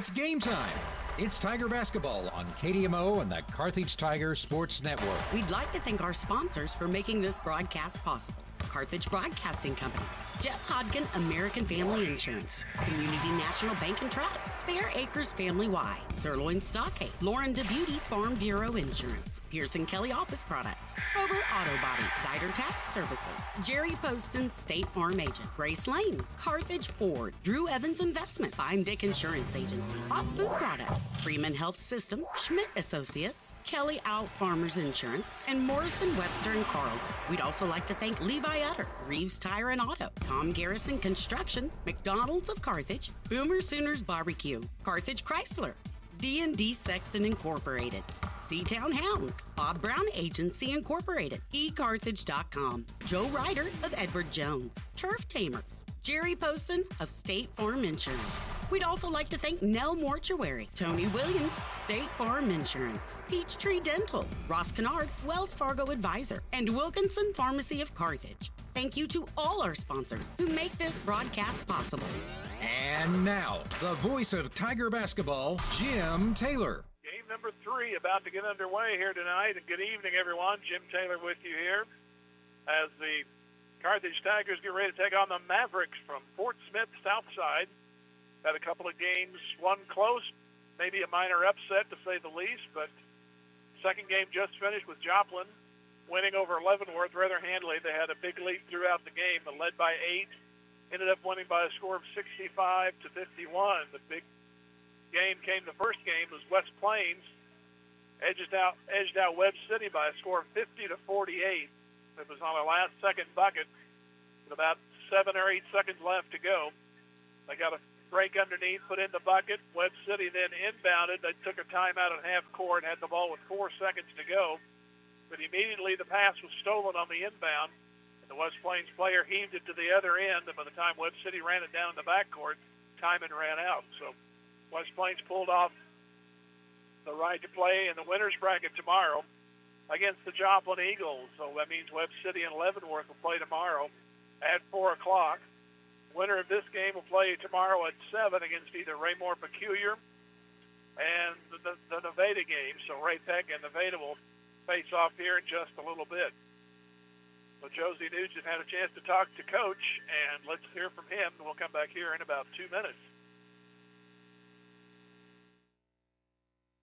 It's game time. It's Tiger basketball on KDMO and the Carthage Tiger Sports Network. We'd like to thank our sponsors for making this broadcast possible. Carthage Broadcasting Company, Jeff Hodgkin American Family Insurance, Community National Bank and Trust, Fair Acres Family Y, Sirloin Stockade, Lauren DeBeauty Farm Bureau Insurance, Pearson Kelly Office Products, Rober Auto Body, Zyder Tax Services, Jerry Poston State Farm Agent, Grace Lanes, Carthage Ford, Drew Evans Investment, Fine Dick Insurance Agency, Hot Food Products, Freeman Health System, Schmidt Associates, Kelly Out Farmers Insurance, and Morrison Webster and Carlton. We'd also like to thank Levi Utter, Reeves Tire and Auto, Tom Garrison Construction, McDonald's of Carthage, Boomer Sooners Barbecue, Carthage Chrysler, D&D Sexton Incorporated, Seatown Hounds, Bob Brown Agency Incorporated, eCarthage.com, Joe Ryder of Edward Jones, Turf Tamers, Jerry Poston of State Farm Insurance. We'd also like to thank Nell Mortuary, Tony Williams, State Farm Insurance, Peachtree Dental, Ross Kennard, Wells Fargo Advisor, and Wilkinson Pharmacy of Carthage. Thank you to all our sponsors who make this broadcast possible. And now, the voice of Tiger basketball, Jim Taylor. Game number 3 about to get underway here tonight. And good evening, everyone. Jim Taylor with you here as the Carthage Tigers get ready to take on the Mavericks from Fort Smith Southside. Had a couple of games, one close, maybe a minor upset to say the least, but second game just finished with Joplin winning over Leavenworth rather handily. They had a big lead throughout the game, but led by 8. Ended up winning by a score of 65-51. The big game came, the first game was West Plains edged out Webb City by a score of 50-48. It was on a last-second bucket with about 7 or 8 seconds left to go. They got a break underneath, put in the bucket. Webb City then inbounded. They took a timeout at half court, had the ball with 4 seconds to go. But immediately the pass was stolen on the inbound. The West Plains player heaved it to the other end, and by the time Webb City ran it down in the backcourt, timing ran out. So West Plains pulled off the right to play in the winner's bracket tomorrow against the Joplin Eagles. So that means Webb City and Leavenworth will play tomorrow at 4 o'clock. Winner of this game will play tomorrow at 7 against either Raymore Peculiar and the Nevada game. So Ray Peck and Nevada will face off here in just a little bit. So Josie Nugent had a chance to talk to Coach, and let's hear from him. We'll come back here in about 2 minutes.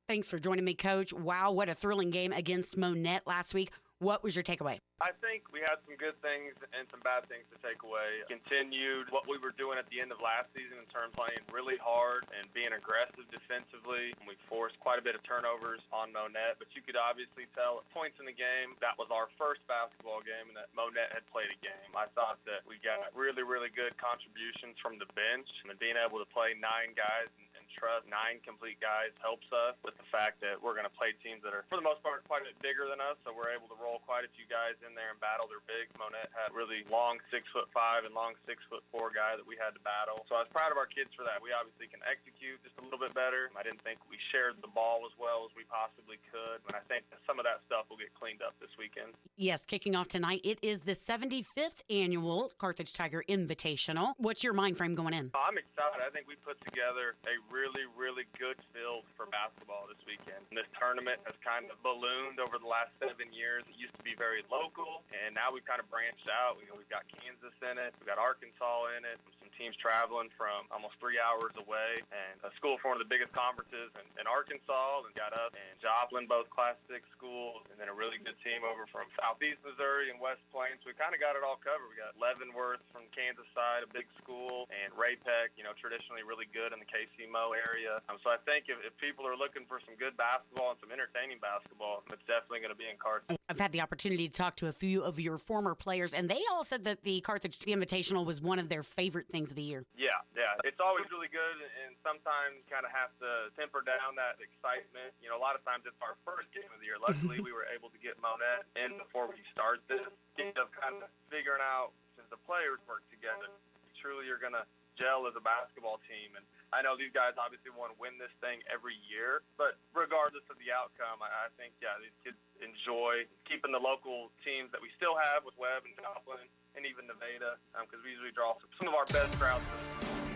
Thanks for joining me, Coach. Wow, what a thrilling game against Monette last week. What was your takeaway? I think we had some good things and some bad things to take away. Continued what we were doing at the end of last season in terms of playing really hard and being aggressive defensively. We forced quite a bit of turnovers on Monette, but you could obviously tell at points in the game that was our first basketball game and that Monette had played a game. I thought that we got really, really good contributions from the bench, and being able to play 9 guys and trust 9 complete guys helps us with the fact that we're going to play teams that are, for the most part, quite a bit bigger than us, so we're able to roll quite a few guys in there and battle their bigs. Monette had really long 6'5" and long 6'4" guy that we had to battle. So I was proud of our kids for that. We obviously can execute just a little bit better. I didn't think we shared the ball as well as we possibly could, and I think that some of that stuff will get cleaned up this weekend. Yes, kicking off tonight, it is the 75th annual Carthage Tiger Invitational. What's your mind frame going in? I'm excited. I think we put together a really, really good field for basketball this weekend. And this tournament has kind of ballooned over the last 7 years. It used to be very local, and now we've kind of branched out. We've got Kansas in it. We've got Arkansas in it. Some teams traveling from almost 3 hours away, and a school for one of the biggest conferences in Arkansas, and got us and Joplin, both Class 6 schools, and then a really good team over from Southeast Missouri and West Plains. We kind of got it all covered. We got Leavenworth from Kansas side, a big school, and Ray Peck, traditionally really good in the KC-Mo area. So I think if people are looking for some good basketball and some entertaining basketball, it's definitely going to be in Carthage. I've had the opportunity to talk to a few of your former players, and they all said that the Carthage Invitational was one of their favorite things of the year. Yeah. It's always really good, and sometimes kind of have to temper down that excitement. A lot of times it's our first game of the year. Luckily, we were able to get Monette in before we start this. Of kind of figuring out, since the players work together, truly you're going to gel as a basketball team. And I know these guys obviously want to win this thing every year, but regardless of the outcome, I think, these kids enjoy keeping the local teams that we still have with Webb and Joplin and even Nevada, because we usually draw some of our best crowds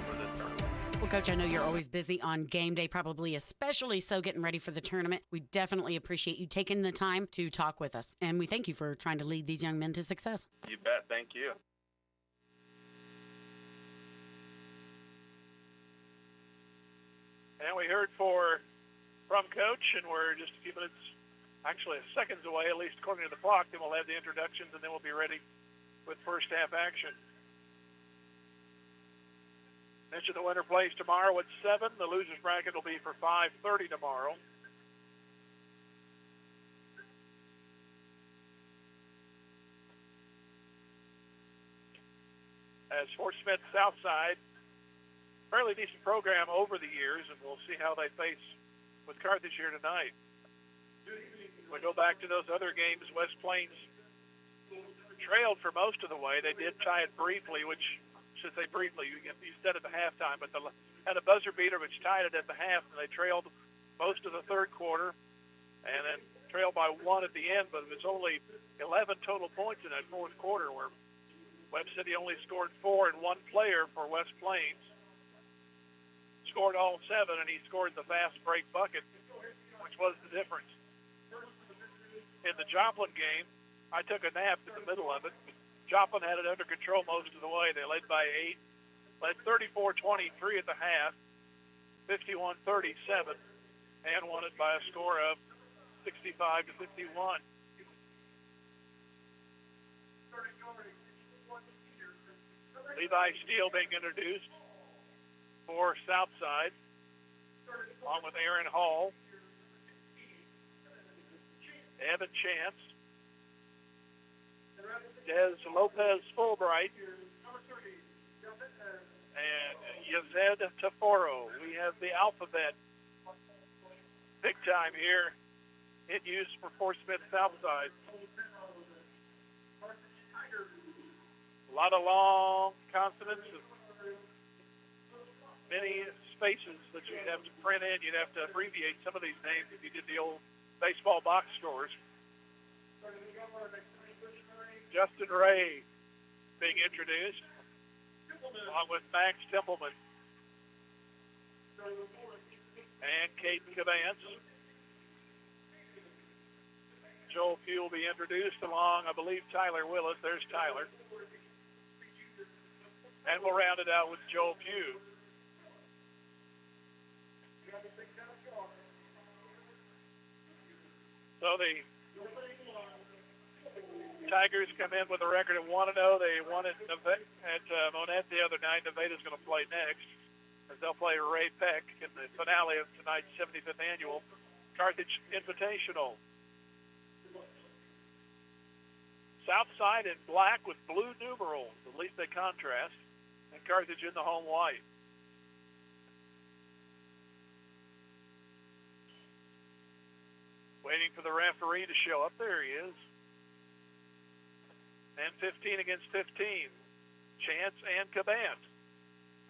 for this tournament. Well, Coach, I know you're always busy on game day, probably especially so getting ready for the tournament. We definitely appreciate you taking the time to talk with us, and we thank you for trying to lead these young men to success. You bet. Thank you. And we heard from Coach, and we're just a few minutes, actually seconds away, at least according to the clock. Then we'll have the introductions, and then we'll be ready with first half action. Mention the winner plays tomorrow at 7. The losers bracket will be for 5:30 tomorrow. As Fort Smith Southside, fairly decent program over the years, and we'll see how they face with Carthage here tonight. We go back to those other games. West Plains trailed for most of the way. They did tie it briefly, which should say briefly. You said at the halftime, but they had a buzzer beater which tied it at the half, and they trailed most of the third quarter, and then trailed by 1 at the end. But it was only 11 total points in that fourth quarter, where Webb City only scored 4, and one player for West Plains scored all 7, and he scored the fast break bucket, which was the difference. In the Joplin game, I took a nap in the middle of it. Joplin had it under control most of the way. They led by 8, led 34-23 at the half, 51-37, and won it by a score of 65-51. Levi Steele being introduced for Southside, along with Aaron Hall, Evan Chance, Des Lopez Fulbright, and Yazed Taforo. We have the alphabet big time here in use for Fort Smith Southside. A lot of long consonants, many spaces that you'd have to print in. You'd have to abbreviate some of these names if you did the old baseball box scores. Justin Ray being introduced, along with Max Templeman and Caden Cavance. Joel Pugh will be introduced along, I believe, Tyler Willis. There's Tyler. And we'll round it out with Joel Pugh. So the Tigers come in with a record of 1-0. They won it at Monette the other night. Nevada's going to play next, as they'll play Ray Peck in the finale of tonight's 75th annual Carthage Invitational. Southside in black with blue numerals. At least they contrast. And Carthage in the home white. Waiting for the referee to show up. There he is. And 15 against 15. Chance and Cabant.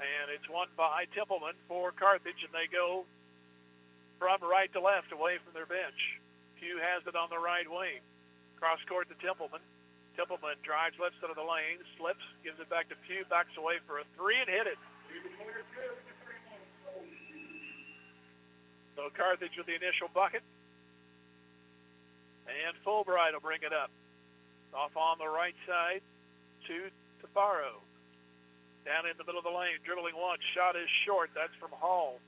And it's won by Templeman for Carthage, and they go from right to left away from their bench. Pugh has it on the right wing. Cross court to Templeman. Templeman drives left side of the lane, slips, gives it back to Pugh, backs away for a 3 and hit it. So Carthage with the initial bucket. And Fulbright will bring it up. Off on the right side to Tafaro. Down in the middle of the lane, dribbling once. Shot is short. That's from Hall.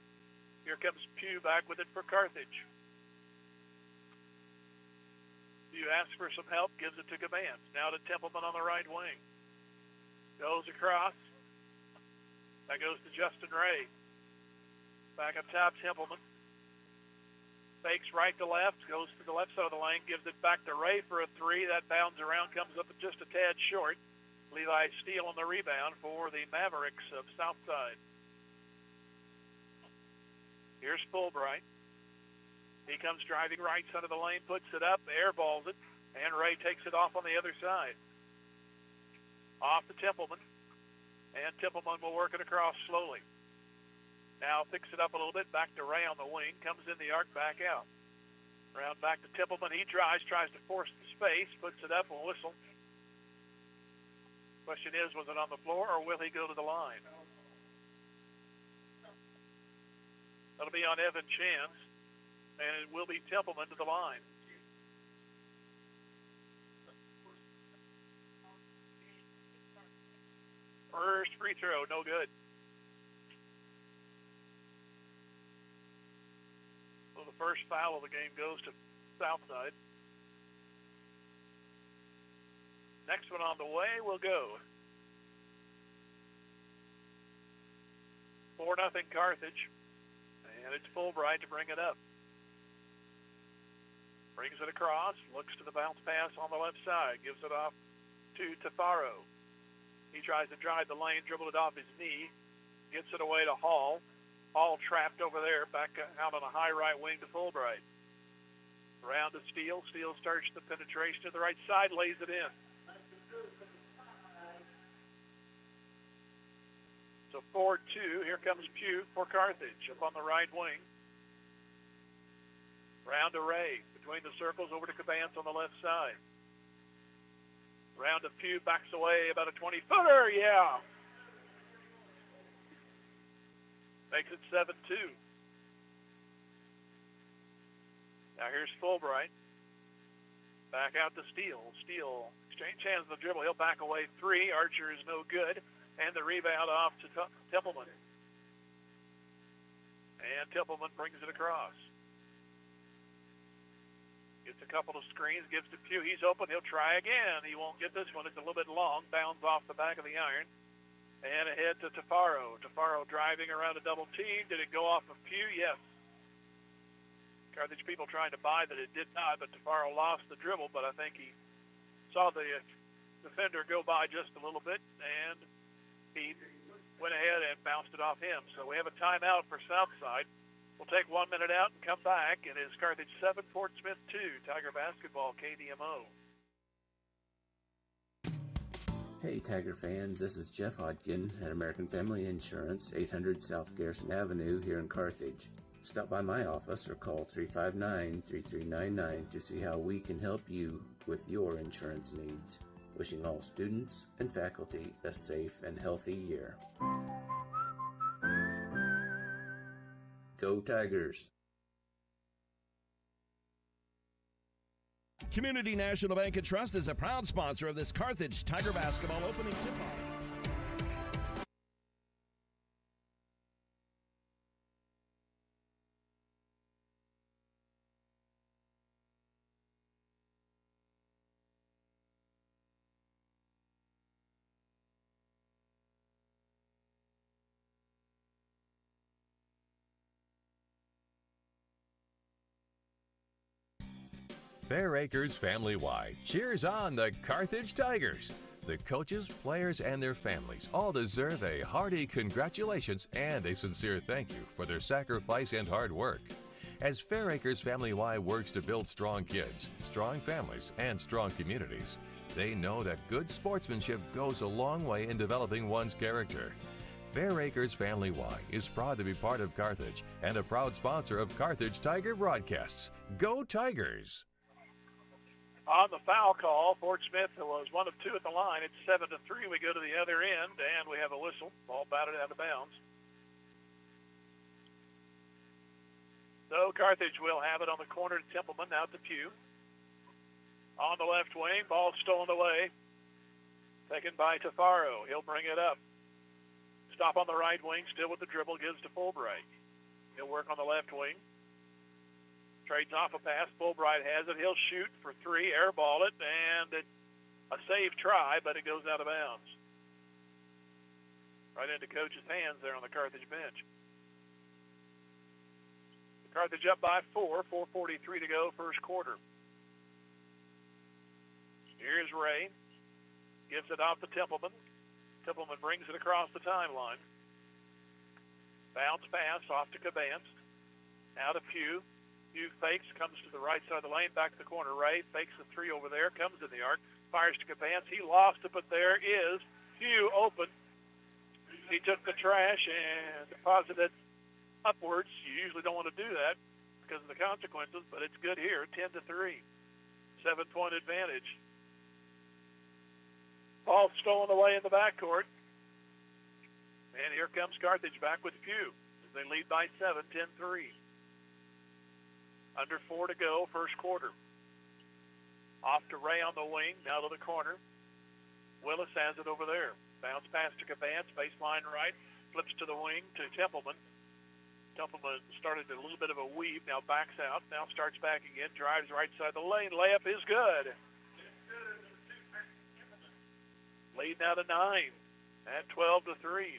Here comes Pugh back with it for Carthage. Pugh asks for some help, gives it to Gavance. Now to Templeman on the right wing. Goes across. That goes to Justin Ray. Back up top, Templeman. Fakes right to left, goes to the left side of the lane, gives it back to Ray for a 3. That bounds around, comes up just a tad short. Levi Steele on the rebound for the Mavericks of Southside. Here's Fulbright. He comes driving right side of the lane, puts it up, airballs it, and Ray takes it off on the other side. Off to Templeman, and Templeman will work it across slowly. Now picks it up a little bit, back to Ray on the wing, comes in the arc, back out. Around back to Templeman, he tries to force the space, puts it up, will whistle. Question is, was it on the floor, or will he go to the line? That'll be on Evan Chance, and it will be Templeman to the line. First free throw, no good. So the first foul of the game goes to Southside. Next one on the way will go. 4-0 Carthage. And it's Fulbright to bring it up. Brings it across, looks to the bounce pass on the left side, gives it off to Tafaro. He tries to drive the lane, dribble it off his knee, gets it away to Hall. Hall trapped over there, back out on a high right wing to Fulbright. Around to Steele. Steele starts the penetration to the right side, lays it in. So 4-2. Here comes Pugh for Carthage up on the right wing. Round to Ray. Between the circles, over to Cabance on the left side. Round to Pugh, backs away about a 20-footer. Yeah. Makes it 7-2. Now here's Fulbright. Back out to Steele. Steele exchange hands the dribble. He'll back away 3. Archer is no good. And the rebound off to Templeman. And Templeman brings it across. Gets a couple of screens, gives to Pugh. He's open. He'll try again. He won't get this one. It's a little bit long. Bounds off the back of the iron. And ahead to Tafaro. Tafaro driving around a double team. Did it go off of Pugh? Yes. Carthage people trying to buy that it did not, but Tafaro lost the dribble, but I think he saw the defender go by just a little bit, and he went ahead and bounced it off him. So we have a timeout for Southside. We'll take 1 minute out and come back. It is Carthage 7, Fort Smith 2, Tiger basketball, KDMO. Hey Tiger fans, this is Jeff Hodkin at American Family Insurance, 800 South Garrison Avenue here in Carthage. Stop by my office or call 359-3399 to see how we can help you with your insurance needs. Wishing all students and faculty a safe and healthy year. Go Tigers! Community National Bank and Trust is a proud sponsor of this Carthage Tiger basketball opening tip-off. Fair Acres Family Y cheers on the Carthage Tigers. The coaches, players, and their families all deserve a hearty congratulations and a sincere thank you for their sacrifice and hard work. As Fair Acres Family Y works to build strong kids, strong families, and strong communities, they know that good sportsmanship goes a long way in developing one's character. Fair Acres Family Y is proud to be part of Carthage and a proud sponsor of Carthage Tiger broadcasts. Go Tigers! On the foul call, Fort Smith was 1 of 2 at the line. It's 7-3. We go to the other end, and we have a whistle. Ball batted out of bounds. So Carthage will have it on the corner to Templeman, out to Pugh. On the left wing, ball stolen away. Taken by Tafaro. He'll bring it up. Stop on the right wing, still with the dribble, gives to Fulbright. He'll work on the left wing. Trades off a pass. Fulbright has it. He'll shoot for 3, airball it, and a save try, but it goes out of bounds. Right into coach's hands there on the Carthage bench. Carthage up by 4, 4:43 to go, first quarter. Here's Ray. Gives it off to Templeman. Templeman brings it across the timeline. Bounce pass off to Cabance. Out of Pugh. Pugh fakes, comes to the right side of the lane, back to the corner. Ray fakes the 3 over there, comes in the arc, fires to Cabance. He lost it, but there is Pugh open. He took the trash and deposited upwards. You usually don't want to do that because of the consequences, but it's good here, 10-3. 7-point advantage. Ball stolen away in the backcourt. And here comes Carthage back with Pugh. They lead by 7, 10-3. Under 4 to go, first quarter. Off to Ray on the wing, now to the corner. Willis has it over there. Bounce pass to Cabance, baseline right. Flips to the wing to Templeman. Templeman started a little bit of a weave, now backs out, now starts back again, drives right side of the lane. Layup is good. Lead now to 9 at 12-3.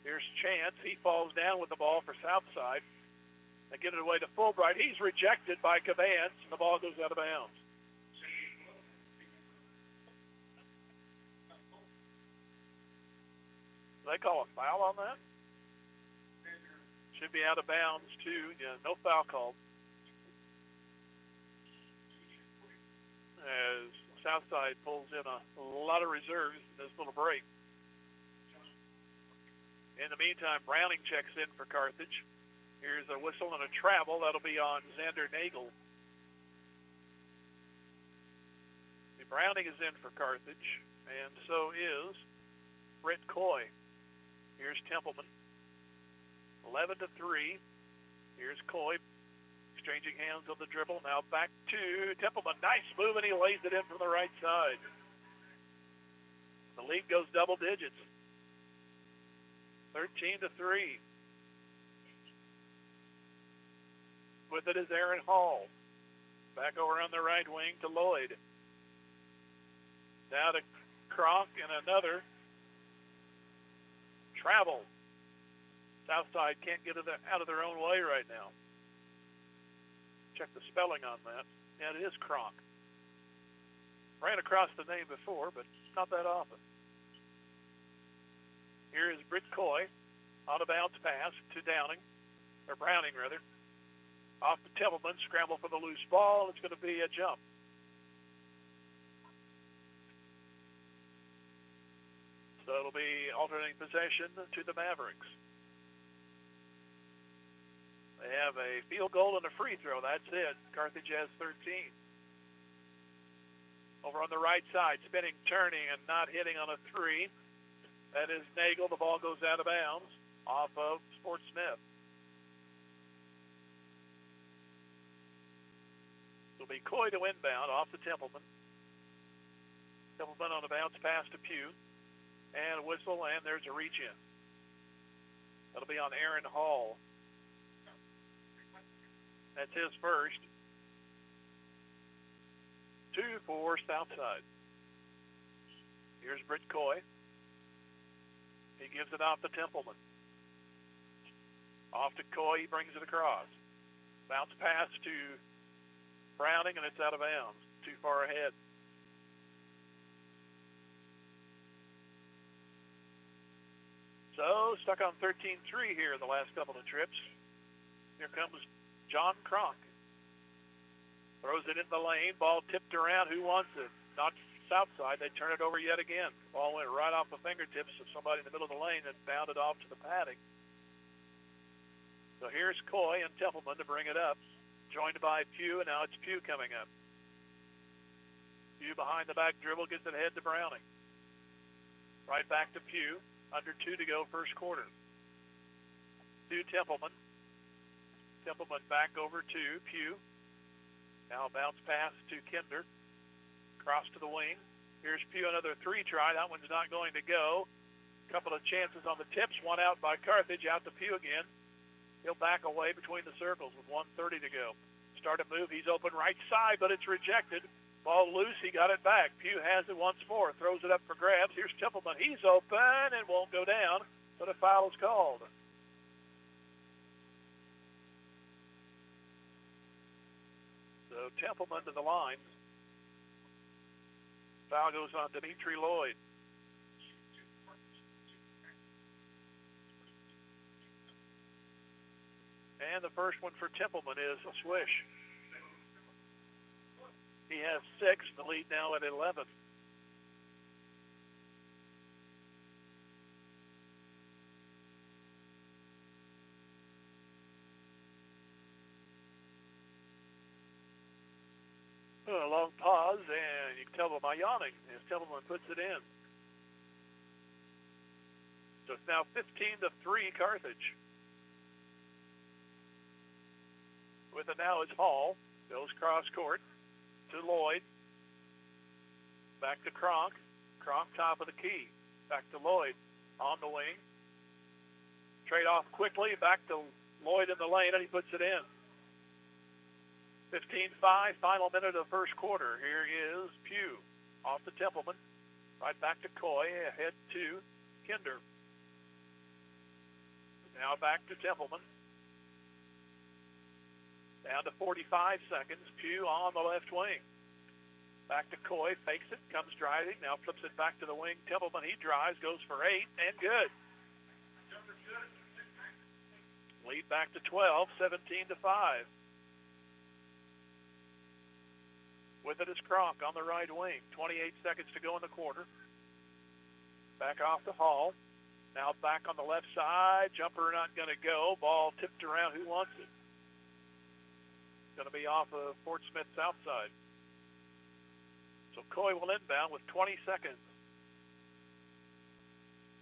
Here's Chance. He falls down with the ball for Southside. They get it away to Fulbright. He's rejected by Cabance, and the ball goes out of bounds. Do they call a foul on that? Should be out of bounds, too. Yeah, no foul called. As Southside pulls in a lot of reserves in this little break. In the meantime, Browning checks in for Carthage. Here's a whistle and a travel. That'll be on Xander Nagel. Browning is in for Carthage, and so is Britt Coy. Here's Templeman. 11-3. Here's Coy. Exchanging hands on the dribble. Now back to Templeman. Nice move, and he lays it in from the right side. The lead goes double digits. 13-3. With it is Aaron Hall. Back over on the right wing to Lloyd. Now to Kronk and another travel. Southside can't get it out of their own way right now. Check the spelling on that. And it is Kronk. Ran across the name before, but not that often. Here is Britt Coy on a bounce pass to Downing, or Browning rather. Off to Templeman, scramble for the loose ball. It's going to be a jump. So it'll be alternating possession to the Mavericks. They have a field goal and a free throw. That's it. Carthage has 13. Over on the right side, spinning, turning, and not hitting on a three. That is Nagel. The ball goes out of bounds off of Sport Smith. It'll be Coy to inbound off to Templeman. Templeman on a bounce pass to Pugh. And a whistle, and there's a reach in. That'll be on Aaron Hall. That's his first. 2 for Southside. Here's Britt Coy. He gives it off to Templeman. Off to Coy, he brings it across. Bounce pass to Browning, and it's out of bounds. Too far ahead. So, stuck on 13-3 here in the last couple of trips. Here comes John Kronk. Throws it in the lane. Ball tipped around. Who wants it? Not Southside. They turn it over yet again. Ball went right off the fingertips of somebody in the middle of the lane and bounded off to the padding. So here's Coy and Templeman to bring it up. Joined by Pugh, and now it's Pugh coming up. Pugh behind the back dribble, gets it ahead to Browning. Right back to Pugh. Under 2 to go, first quarter. To Templeman. Templeman back over to Pugh. Now bounce pass to Kinder. Cross to the wing. Here's Pugh, another three try. That one's not going to go. Couple of chances on the tips. One out by Carthage. Out to Pugh again. He'll back away between the circles with 1:30 to go. Start a move. He's open right side, but it's rejected. Ball loose. He got it back. Pugh has it once more. Throws it up for grabs. Here's Templeman. He's open and won't go down, but a foul is called. So Templeman to the line. Foul goes on Dimitri Lloyd. And the first one for Templeman is a swish. He has 6, the lead now at 11. A long pause, and you can tell by my yawning as Templeman puts it in. So it's now 15-3 Carthage. With it now is Hall. Goes cross court to Lloyd. Back to Kronk. Kronk top of the key. Back to Lloyd on the wing. Trade off quickly. Back to Lloyd in the lane, and he puts it in. 15-5, final minute of the first quarter. Here is Pugh off to Templeman. Right back to Coy, ahead to Kinder. Now back to Templeman. Down to 45 seconds. Pugh on the left wing. Back to Coy, fakes it, comes driving, now flips it back to the wing. Templeman, he drives, goes for 8, and good. Lead back to 12, 17-5. With it is Kronk on the right wing. 28 seconds to go in the quarter. Back off to Hall. Now back on the left side. Jumper not going to go. Ball tipped around. Who wants it? Going to be off of Fort Smith south side. So Coy will inbound with 20 seconds.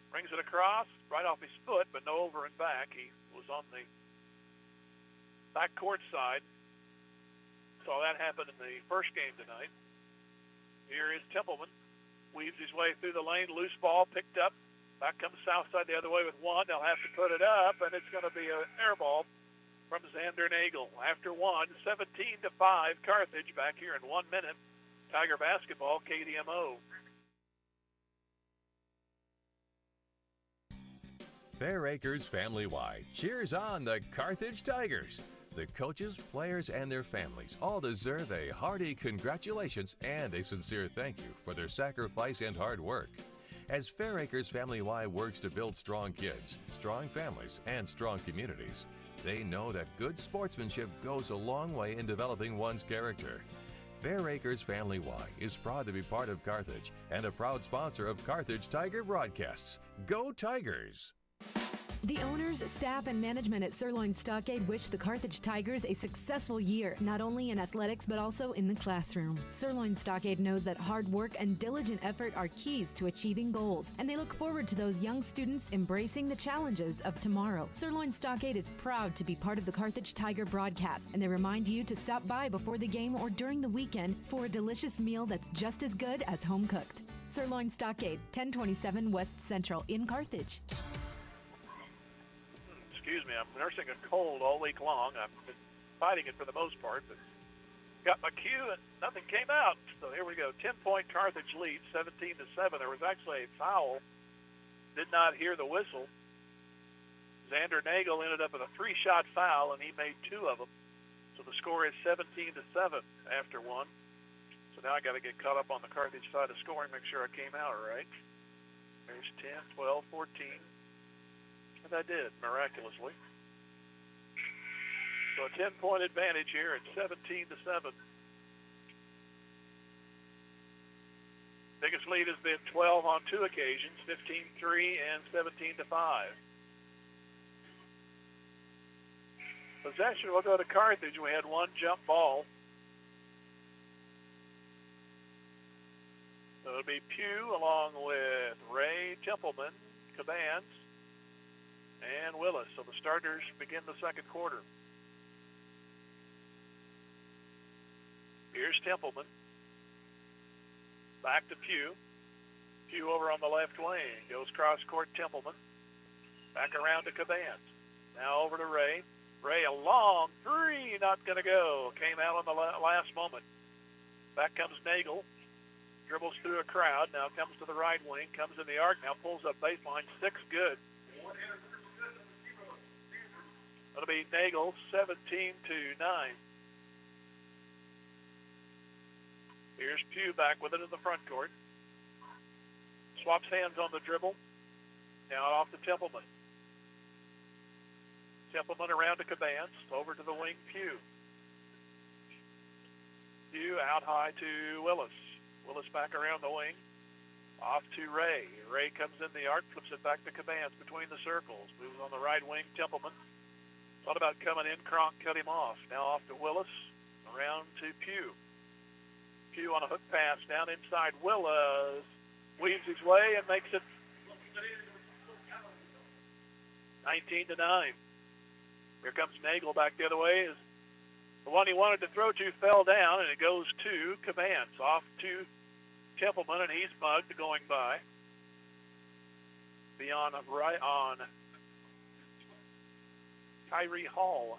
Brings it across, right off his foot, but no over and back. He was on the back court side. Saw that happen in the first game tonight. Here is Templeman. Weaves his way through the lane. Loose ball picked up. Back comes Southside the other way with one. They'll have to put it up, and it's going to be an air ball from Xander Nagel. After one, 17-5, Carthage back here in 1 minute. Tiger basketball, KDMO. Fair Acres Family-wide cheers on the Carthage Tigers. The coaches, players, and their families all deserve a hearty congratulations and a sincere thank you for their sacrifice and hard work. As Fair Acres Family-wide works to build strong kids, strong families, and strong communities, they know that good sportsmanship goes a long way in developing one's character. Fair Acres Family-wide is proud to be part of Carthage and a proud sponsor of Carthage Tiger broadcasts. Go Tigers! The owners, staff, and management at Sirloin Stockade wish the Carthage Tigers a successful year, not only in athletics but also in the classroom. Sirloin Stockade knows that hard work and diligent effort are keys to achieving goals, and they look forward to those young students embracing the challenges of tomorrow. Sirloin Stockade is proud to be part of the Carthage Tiger broadcast, and they remind you to stop by before the game or during the weekend for a delicious meal that's just as good as home cooked. Sirloin Stockade, 1027 West Central in Carthage. Excuse me, I'm nursing a cold all week long. I've been fighting it for the most part, but got my cue and nothing came out. So here we go. 10-point Carthage lead, 17-7. There was actually a foul. Did not hear the whistle. Xander Nagel ended up with a 3-shot foul, and he made 2 of them. So the score is 17-7 after one. So now I got to get caught up on the Carthage side of scoring, make sure I came out all right. There's 10, 12, 14. And I did, miraculously. So a 10-point advantage here at 17-7. Biggest lead has been 12 on 2 occasions, 15-3 and 17-5. Possession will go to Carthage. We had 1 jump ball. So it'll be Pugh along with Ray, Templeman, Cabans, and Willis. So the starters begin the second quarter. Here's Templeman. Back to Pugh. Pugh over on the left wing. Goes cross court, Templeman. Back around to Cabans. Now over to Ray. Ray, a long 3, not going to go. Came out on the last moment. Back comes Nagel. Dribbles through a crowd. Now comes to the right wing. Comes in the arc. Now pulls up baseline. 6 good. It'll be Nagel, 17-9. Here's Pugh back with it in the front court. Swaps hands on the dribble. Now off to Templeman. Templeman around to Cabans. Over to the wing, Pugh. Pugh out high to Willis. Willis back around the wing. Off to Ray. Ray comes in the arc, flips it back to Cabans between the circles. Moves on the right wing, Templeman. Thought about coming in, Kronk cut him off. Now off to Willis, around to Pugh. Pugh on a hook pass down inside. Willis weaves his way and makes it 19-9. Here comes Nagel back the other way. The one he wanted to throw to fell down, and it goes to Cabance. Off to Templeman, and he's mugged going by. Beyond right on Tyree Hall.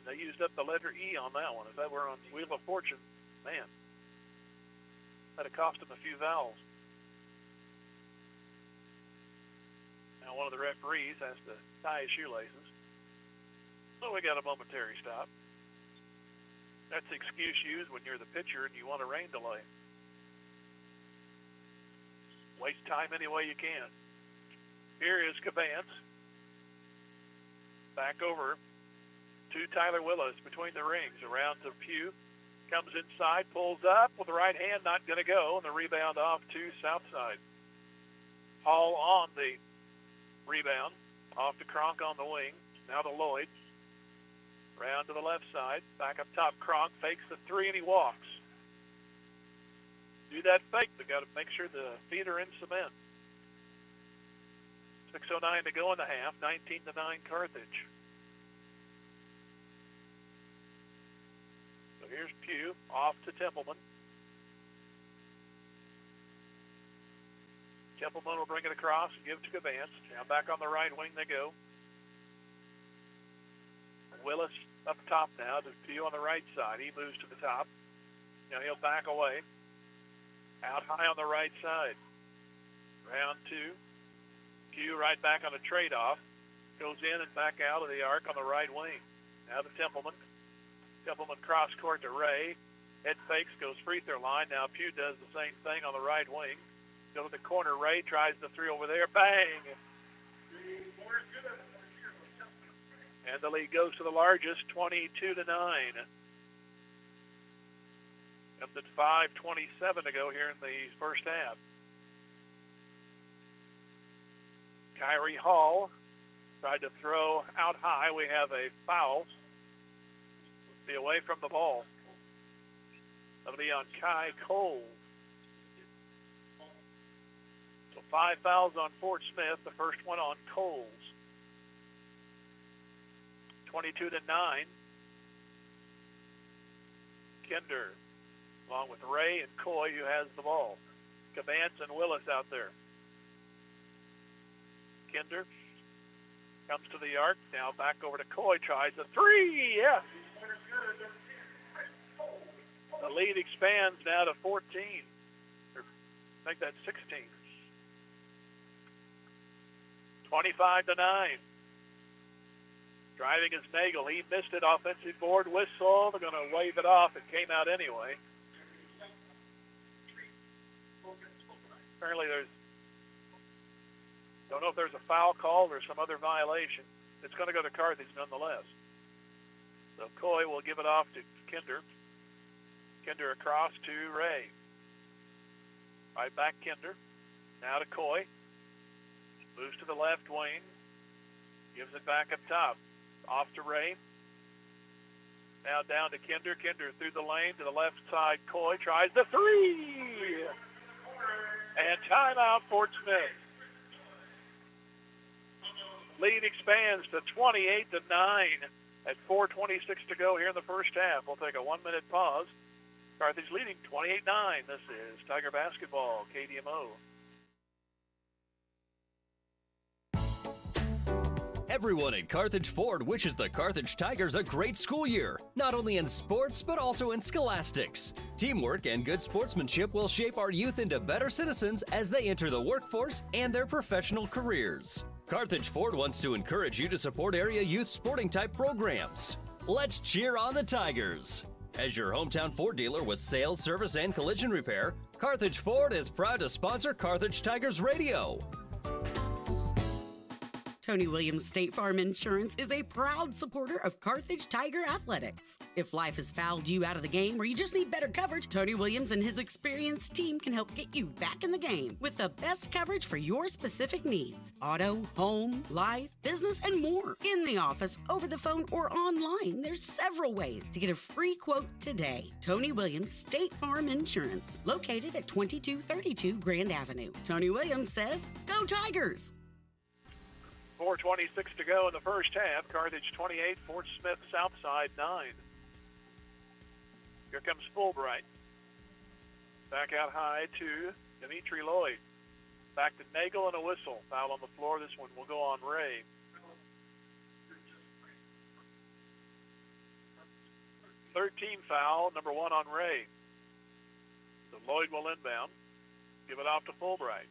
They used up the letter E on that one. If that were on Wheel of Fortune, man, that'd have cost him a few vowels. Now one of the referees has to tie his shoelaces. So we got a momentary stop. That's the excuse used when you're the pitcher and you want a rain delay. Waste time any way you can. Here is Cabance. Back over to Tyler Willis between the rings. Around to Pugh. Comes inside, pulls up with the right hand, not going to go. And the rebound off to Southside. Hall on the rebound. Off to Cronk on the wing. Now to Lloyd. Round to the left side. Back up top, Cronk fakes the three and he walks. Do that fake. They've got to make sure the feet are in cement. 6:09 to go in the half. 19-9 Carthage. So here's Pugh off to Templeman. Templeman will bring it across and give it to Cabance. Now back on the right wing they go. Willis up top now to Pugh on the right side. He moves to the top. Now he'll back away. Out high on the right side. Round two. Pugh right back on a trade-off. Goes in and back out of the arc on the right wing. Now to Templeman. Templeman cross court to Ray. Head fakes, goes free throw line. Now Pugh does the same thing on the right wing. Go to the corner. Ray tries the three over there. Bang! And the lead goes to the largest, 22-9. Comes at 5:27 to go here in the first half. Kyrie Hall tried to throw out high. We have a foul. Be away from the ball. That'll be on Kai Cole. So 5 fouls on Fort Smith. The first one on Coles. 22-9. Kinder, along with Ray and Coy, who has the ball. Cabance and Willis out there. Kinder comes to the arc. Now back over to Coy. Tries a three. Yes. The lead expands now to 14. Or I think that's 16. 25-9. Driving is Nagel. He missed it. Offensive board whistle. They're going to wave it off. It came out anyway. Apparently don't know if there's a foul call or some other violation. It's going to go to Carthage nonetheless. So Coy will give it off to Kinder. Kinder across to Ray. Right back Kinder. Now to Coy. Moves to the left wing. Gives it back up top. Off to Ray. Now down to Kinder. Kinder through the lane to the left side. Coy tries the three. And timeout Fort Smith. Lead expands to 28-9 at 4:26 to go here in the first half. We'll take a 1-minute pause. Carthage leading 28-9. This is Tiger Basketball, KDMO. Everyone at Carthage Ford wishes the Carthage Tigers a great school year, not only in sports, but also in scholastics. Teamwork and good sportsmanship will shape our youth into better citizens as they enter the workforce and their professional careers. Carthage Ford wants to encourage you to support area youth sporting type programs. Let's cheer on the Tigers. As your hometown Ford dealer with sales, service, and collision repair, Carthage Ford is proud to sponsor Carthage Tigers Radio. Tony Williams State Farm Insurance is a proud supporter of Carthage Tiger Athletics. If life has fouled you out of the game or you just need better coverage, Tony Williams and his experienced team can help get you back in the game with the best coverage for your specific needs. Auto, home, life, business, and more. In the office, over the phone, or online, there's several ways to get a free quote today. Tony Williams State Farm Insurance, located at 2232 Grand Avenue. Tony Williams says, "Go Tigers!" 4:26 to go in the first half. Carthage 28, Fort Smith Southside 9. Here comes Fulbright. Back out high to Dimitri Lloyd. Back to Nagel and a whistle. Foul on the floor. This one will go on Ray. Third team foul, number 1 on Ray. So Lloyd will inbound. Give it off to Fulbright.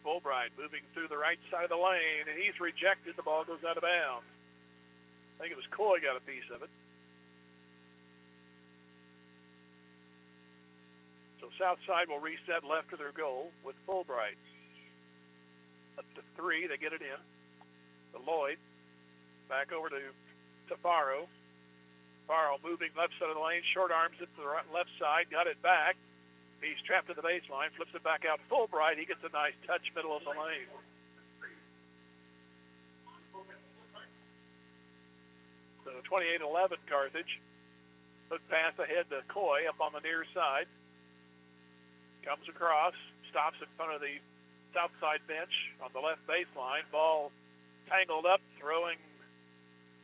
Fulbright moving through the right side of the lane, and he's rejected. The ball goes out of bounds. I think it was Coy got a piece of it. So Southside will reset left to their goal with Fulbright. Up to 3, they get it in. To Lloyd. Back over to Tafaro. Tafaro moving left side of the lane, short arms it to the left side, got it back. He's trapped at the baseline, flips it back out. Fulbright, he gets a nice touch, middle of the lane. So 28-11 Carthage. Hook pass ahead to Coy up on the near side. Comes across, stops in front of the south side bench on the left baseline. Ball tangled up, throwing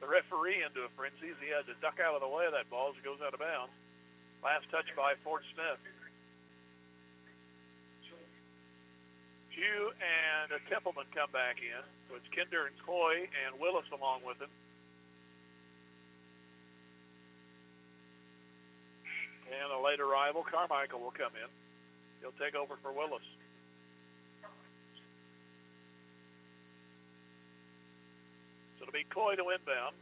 the referee into a frenzy. He had to duck out of the way of that ball as it goes out of bounds. Last touch by Fort Smith. Hugh and Templeman come back in. So it's Kinder and Coy and Willis along with him. And a late arrival, Carmichael, will come in. He'll take over for Willis. So it'll be Coy to inbound.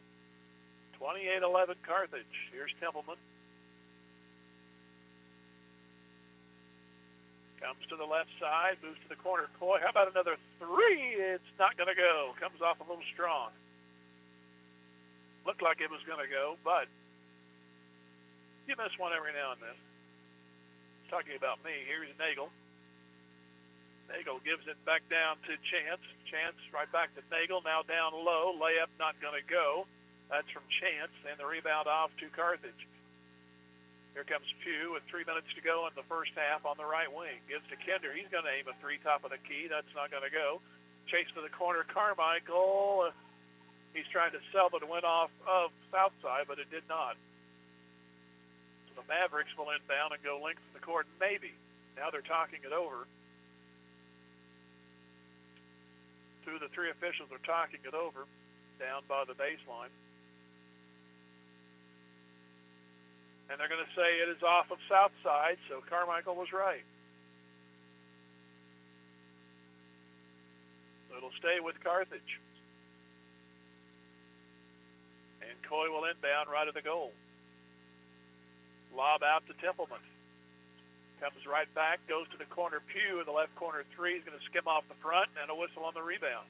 28-11 Carthage. Here's Templeman. Comes to the left side, moves to the corner. Coy, how about another 3? It's not going to go. Comes off a little strong. Looked like it was going to go, but you miss one every now and then. Talking about me, here's Nagel. Nagel gives it back down to Chance. Chance right back to Nagel, now down low. Layup not going to go. That's from Chance, and the rebound off to Carthage. Here comes Pugh with 3 minutes to go in the first half on the right wing. Gives to Kinder. He's going to aim a 3 top of the key. That's not going to go. Chase to the corner. Carmichael. He's trying to sell, but it went off of Southside, but it did not. So the Mavericks will inbound and go length of the court. Maybe. Now they're talking it over. 2 of the 3 officials are talking it over down by the baseline. And they're going to say it is off of Southside, so Carmichael was right. So it'll stay with Carthage. And Coy will inbound right at the goal. Lob out to Templeman. Comes right back, goes to the corner. Pugh in the left corner 3 is going to skim off the front, and a whistle on the rebound.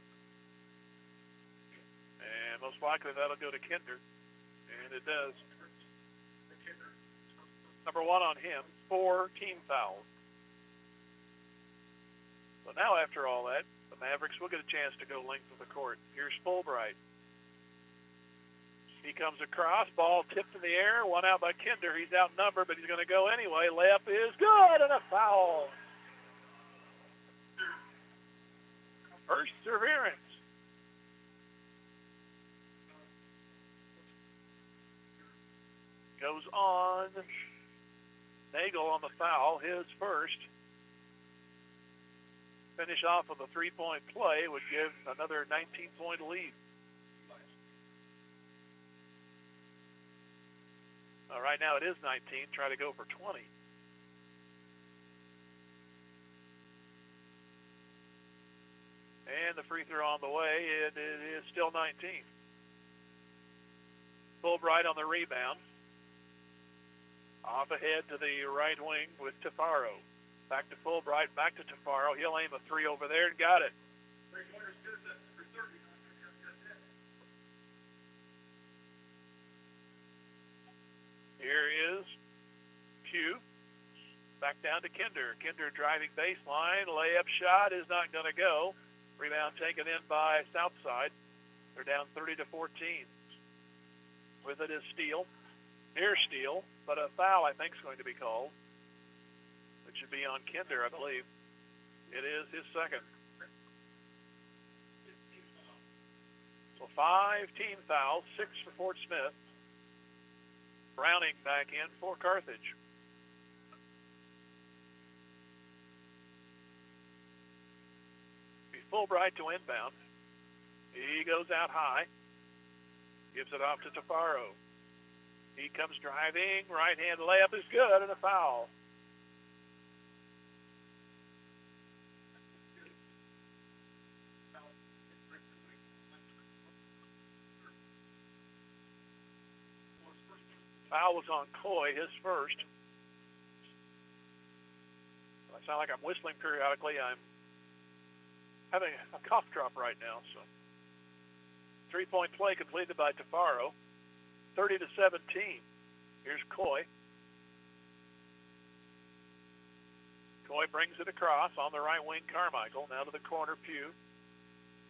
And most likely that'll go to Kinder. And it does. Number 1 on him, 4 team fouls. So now after all that, the Mavericks will get a chance to go length of the court. Here's Fulbright. He comes across, ball tipped in the air, 1 out by Kinder. He's outnumbered, but he's going to go anyway. Layup is good, and a foul. First interference. Goes on. Nagel on the foul, his first. Finish off with a 3-point play would give another 19-point lead. Right now it is 19. Try to go for 20. And the free throw on the way. It is still 19. Fulbright on the rebound. Off ahead to the right wing with Tafaro. Back to Fulbright, back to Tafaro. He'll aim a three over there and got it. Here is Pugh. Back down to Kinder. Kinder driving baseline. Layup shot is not going to go. Rebound taken in by Southside. They're down 30-14. With it is Steele. Near Steele, but a foul I think is going to be called. It should be on Kinder, I believe. It is his second. So 5 team fouls, 6 for Fort Smith. Browning back in for Carthage. Be Fulbright to inbound. He goes out high. Gives it off to Tafaro. He comes driving. Right-hand layup is good and a foul. Foul was on Coy, his first. I sound like I'm whistling periodically. I'm having a cough drop right now. So, 3-point play completed by Tafaro. 30-17. Here's Coy. Coy brings it across on the right wing. Carmichael now to the corner. Pugh.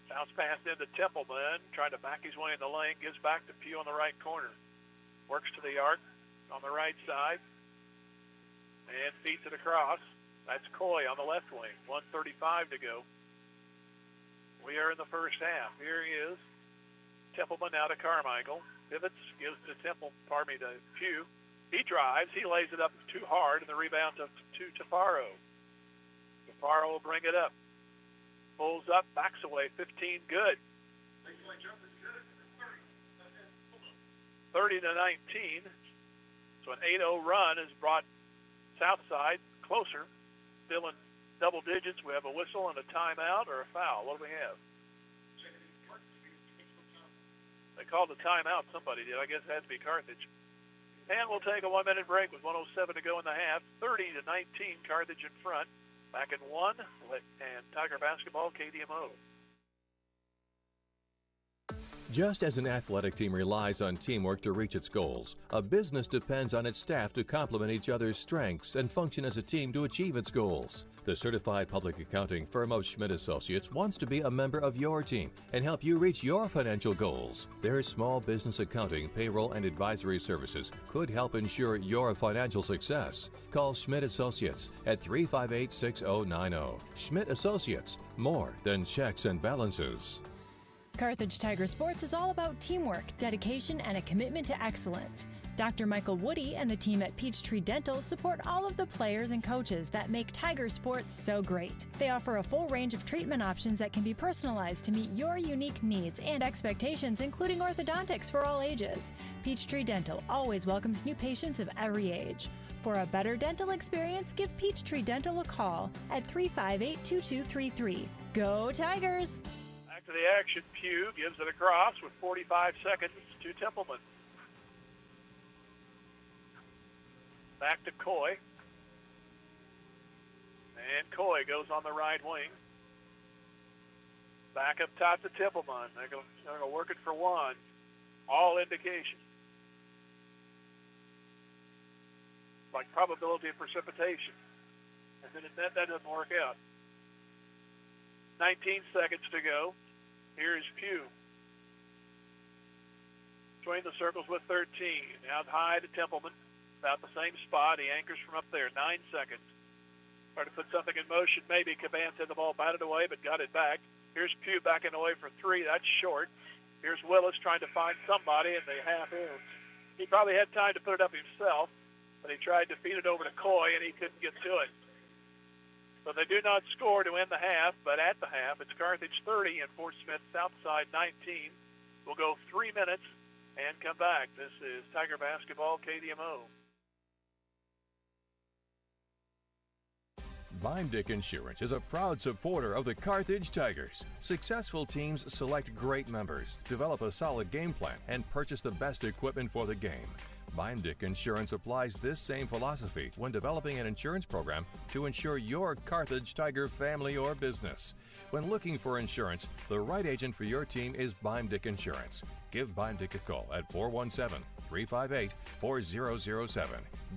Bounce pass into Templeman, trying to back his way in the lane. Gives back to Pugh on the right corner. Works to the arc on the right side and feeds it across. That's Coy on the left wing. 1:35 to go. We are in the first half. Here he is. Templeman now to Carmichael. Pivots, gives to to Pugh. He drives. He lays it up too hard, and the rebound to Tafaro. Tafaro will bring it up. Pulls up, backs away. 15 good. 30-19. So an 8-0 run has brought Southside closer. Still in double digits. We have a whistle and a timeout or a foul. What do we have? They called a timeout. Somebody did. I guess it had to be Carthage. And we'll take a 1-minute break with 1:07 to go in the half. 30-19, Carthage in front. Back in one, and Tiger basketball, KDMO. Just as an athletic team relies on teamwork to reach its goals, a business depends on its staff to complement each other's strengths and function as a team to achieve its goals. The certified public accounting firm of Schmidt Associates wants to be a member of your team and help you reach your financial goals. Their small business accounting, payroll, and advisory services could help ensure your financial success. Call Schmidt Associates at 358-6090. Schmidt Associates, more than checks and balances. Carthage Tiger Sports is all about teamwork, dedication, and a commitment to excellence. Dr. Michael Woody and the team at Peachtree Dental support all of the players and coaches that make Tiger Sports so great. They offer a full range of treatment options that can be personalized to meet your unique needs and expectations, including orthodontics for all ages. Peachtree Dental always welcomes new patients of every age. For a better dental experience, give Peachtree Dental a call at 358-2233. Go Tigers! Back to the action. Pugh gives it across with 45 seconds to Templeman. Back to Coy. And Coy goes on the right wing. Back up top to Templeman. They're going to work it for one. All indication. Like probability of precipitation. And then that doesn't work out. 19 seconds to go. Here's Pugh. Between the circles with 13. Out high to Templeman. About the same spot. He anchors from up there. 9 seconds. Try to put something in motion. Maybe Caban had the ball batted away, but got it back. Here's Pugh backing away for three. That's short. Here's Willis trying to find somebody in the half ends. He probably had time to put it up himself, but he tried to feed it over to Coy, and he couldn't get to it. So they do not score to end the half, but at the half, it's Carthage 30 and Fort Smith Southside 19. We'll go 3 minutes and come back. This is Tiger Basketball, KDMO. Beimdick Insurance is a proud supporter of the Carthage Tigers. Successful teams select great members, develop a solid game plan, and purchase the best equipment for the game. Bimdick Insurance applies this same philosophy when developing an insurance program to insure your Carthage Tiger family or business. When looking for insurance, the right agent for your team is Bimdick Insurance. Give Bimdick a call at 417-358-4007.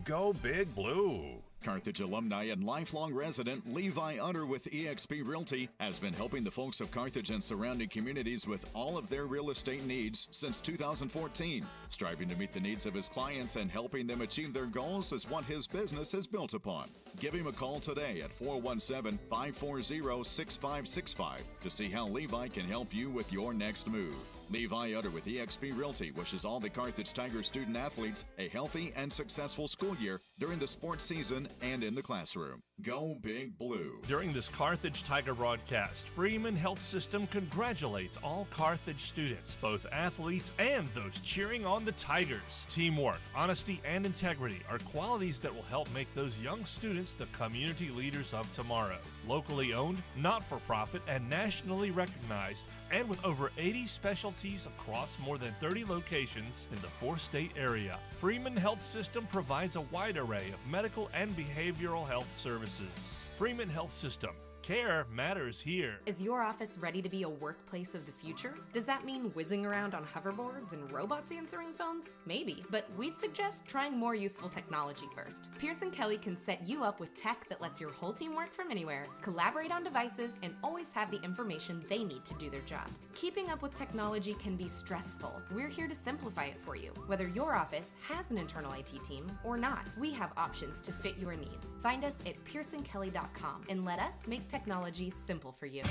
Go Big Blue! Carthage alumni and lifelong resident Levi Utter with eXp Realty has been helping the folks of Carthage and surrounding communities with all of their real estate needs since 2014. Striving to meet the needs of his clients and helping them achieve their goals is what his business is built upon. Give him a call today at 417-540-6565 to see how Levi can help you with your next move. Levi Utter with eXp Realty wishes all the Carthage Tiger student athletes a healthy and successful school year during the sports season and in the classroom. Go Big Blue. During this Carthage Tiger broadcast, Freeman Health System congratulates all Carthage students, both athletes and those cheering on the Tigers. Teamwork, honesty, and integrity are qualities that will help make those young students the community leaders of tomorrow. Locally owned, not-for-profit, and nationally recognized, and with over 80 specialties across more than 30 locations in the four-state area, Freeman Health System provides a wide array of medical and behavioral health services. Freeman Health System. Care matters here. Is your office ready to be a workplace of the future? Does that mean whizzing around on hoverboards and robots answering phones? Maybe, but we'd suggest trying more useful technology first. Pearson Kelly can set you up with tech that lets your whole team work from anywhere, collaborate on devices, and always have the information they need to do their job. Keeping up with technology can be stressful. We're here to simplify it for you. Whether your office has an internal IT team or not, we have options to fit your needs. Find us at pearsonkelly.com and let us make technology simple for you.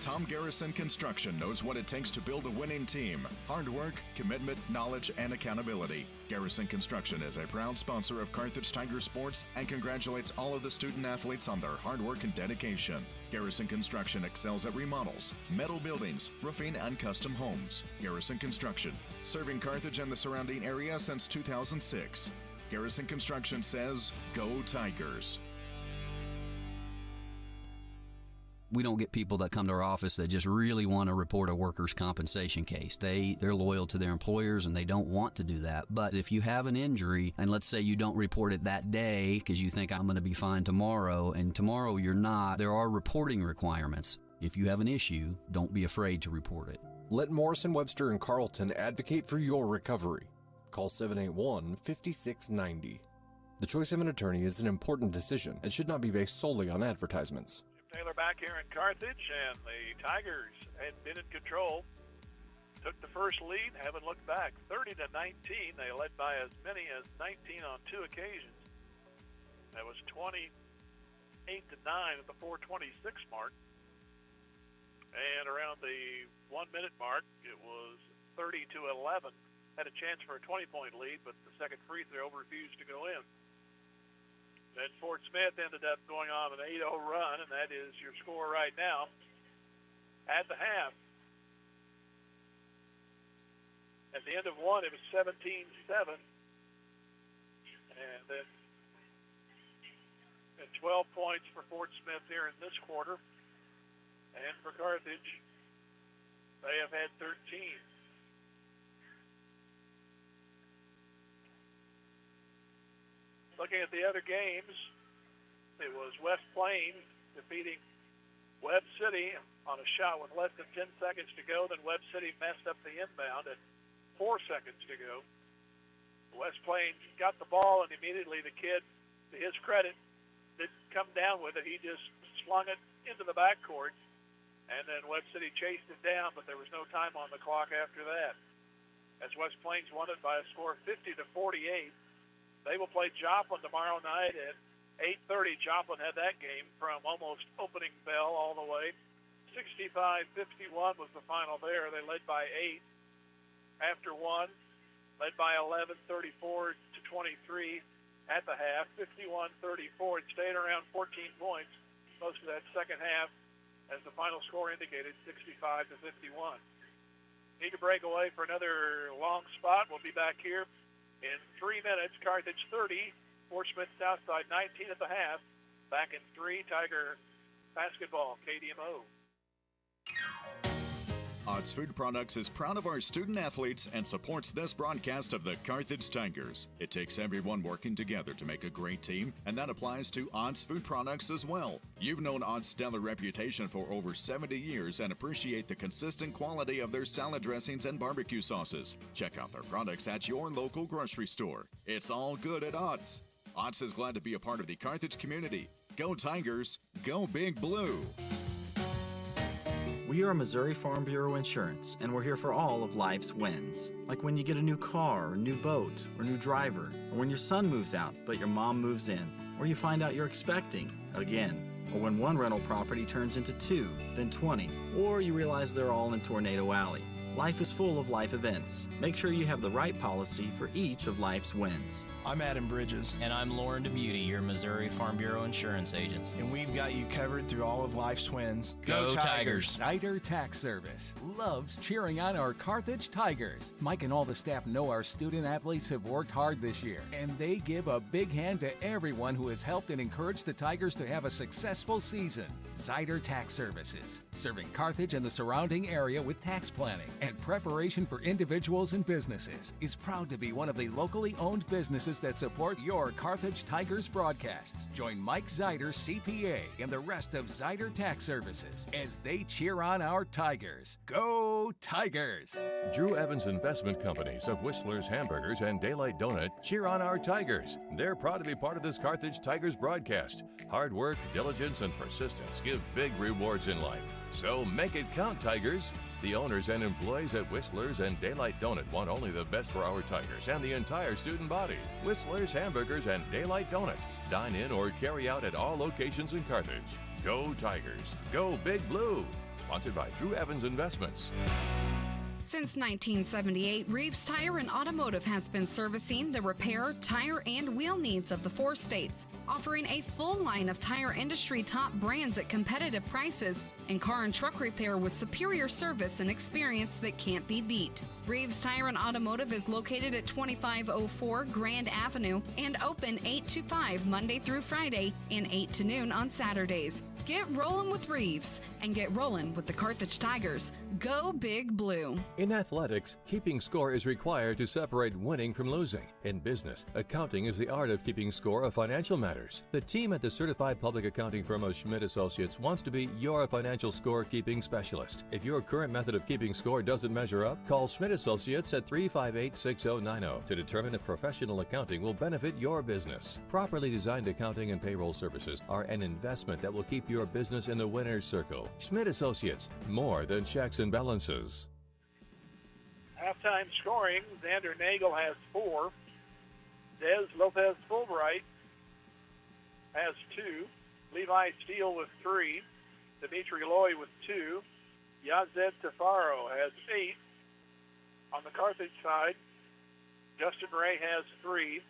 Tom Garrison Construction knows what it takes to build a winning team. Hard work, commitment, knowledge, and accountability. Garrison Construction is a proud sponsor of Carthage Tiger Sports and congratulates all of the student athletes on their hard work and dedication. Garrison Construction excels at remodels, metal buildings, roofing, and custom homes. Garrison Construction, serving Carthage and the surrounding area since 2006. Garrison Construction says, "Go Tigers." We don't get people that come to our office that just really want to report a workers' compensation case. They're loyal to their employers and they don't want to do that. But if you have an injury, and let's say you don't report it that day because you think I'm going to be fine tomorrow, and tomorrow you're not, there are reporting requirements. If you have an issue, don't be afraid to report it. Let Morrison Webster and Carlton advocate for your recovery. Call 781-5690. The choice of an attorney is an important decision and should not be based solely on advertisements. Taylor back here in Carthage, and the Tigers had been in control. Took the first lead, haven't looked back. 30-19. They led by as many as 19 on two occasions. That was 28-9 at the 4:26 mark. And around the 1 minute mark, it was 30-11. Had a chance for a 20-point lead, but the second free throw refused to go in. Then Fort Smith ended up going on an 8-0 run, and that is your score right now at the half. At the end of one, it was 17-7. And then 12 points for Fort Smith here in this quarter. And for Carthage, they have had 13. Looking at the other games, it was West Plains defeating Webb City on a shot with less than 10 seconds to go. Then Webb City messed up the inbound at 4 seconds to go. West Plains got the ball, and immediately the kid, to his credit, didn't come down with it. He just slung it into the backcourt, and then Webb City chased it down, but there was no time on the clock after that. As West Plains won it by a score of 50-48. They will play Joplin tomorrow night at 8:30. Joplin had that game from almost opening bell all the way. 65-51 was the final there. They led by 8 after 1. Led by 11, 34-23 at the half. 51-34. It stayed around 14 points most of that second half, as the final score indicated, 65-51. Need to break away for another long spot. We'll be back here in 3 minutes. Carthage 30, Fort Smith Southside 19 at the half. Back in 3, Tiger basketball, KDMO. Odds Food Products is proud of our student athletes and supports this broadcast of the Carthage Tigers. It takes everyone working together to make a great team, and that applies to Odds Food Products as well. You've known Odds' stellar reputation for over 70 years and appreciate the consistent quality of their salad dressings and barbecue sauces. Check out their products at your local grocery store. It's all good at Odds. Odds is glad to be a part of the Carthage community. Go Tigers, go Big Blue. We are Missouri Farm Bureau Insurance, and we're here for all of life's wins. Like when you get a new car, or new boat, or new driver, or when your son moves out but your mom moves in, or you find out you're expecting again, or when one rental property turns into 2, then 20, or you realize they're all in Tornado Alley. Life is full of life events. Make sure you have the right policy for each of life's wins. I'm Adam Bridges. And I'm Lauren DeBeauty, your Missouri Farm Bureau insurance agent. And we've got you covered through all of life's wins. Go Tigers! Snyder Tax Service loves cheering on our Carthage Tigers. Mike and all the staff know our student athletes have worked hard this year, and they give a big hand to everyone who has helped and encouraged the Tigers to have a successful season. Snyder Tax Services, serving Carthage and the surrounding area with tax planning and preparation for individuals and businesses, is proud to be one of the locally owned businesses that support your Carthage Tigers broadcasts. Join Mike Zyder, CPA, and the rest of Zyder Tax Services as they cheer on our Tigers. Go Tigers! Drew Evans Investment Companies of Whistler's Hamburgers and Daylight Donut cheer on our Tigers. They're proud to be part of this Carthage Tigers broadcast. Hard work, diligence, and persistence give big rewards in life. So make it count, Tigers. The owners and employees at Whistler's and Daylight Donut want only the best for our Tigers and the entire student body. Whistler's Hamburgers and Daylight Donut. Dine in or carry out at all locations in Carthage. Go Tigers. Go Big Blue. Sponsored by Drew Evans Investments. Since 1978, Reeves Tire and Automotive has been servicing the repair, tire, and wheel needs of the 4 states, offering a full line of tire industry top brands at competitive prices and car and truck repair with superior service and experience that can't be beat. Reeves Tire and Automotive is located at 2504 Grand Avenue and open 8 to 5 Monday through Friday and 8 to noon on Saturdays. Get rolling with Reeves and get rolling with the Carthage Tigers. Go Big Blue. In athletics, keeping score is required to separate winning from losing. In business, accounting is the art of keeping score of financial matters. The team at the certified public accounting firm of Schmidt Associates wants to be your financial score-keeping specialist. If your current method of keeping score doesn't measure up, call Schmidt Associates at 358-6090 to determine if professional accounting will benefit your business. Properly designed accounting and payroll services are an investment that will keep your business in the winner's circle. Schmidt Associates, more than checks and balances. Halftime scoring, Xander Nagel has 4. Des Lopez Fulbright has 2. Levi Steele with 3. Dimitri Loy with 2. Yazed Tafaro has 8. On the Carthage side, Justin Ray has 3.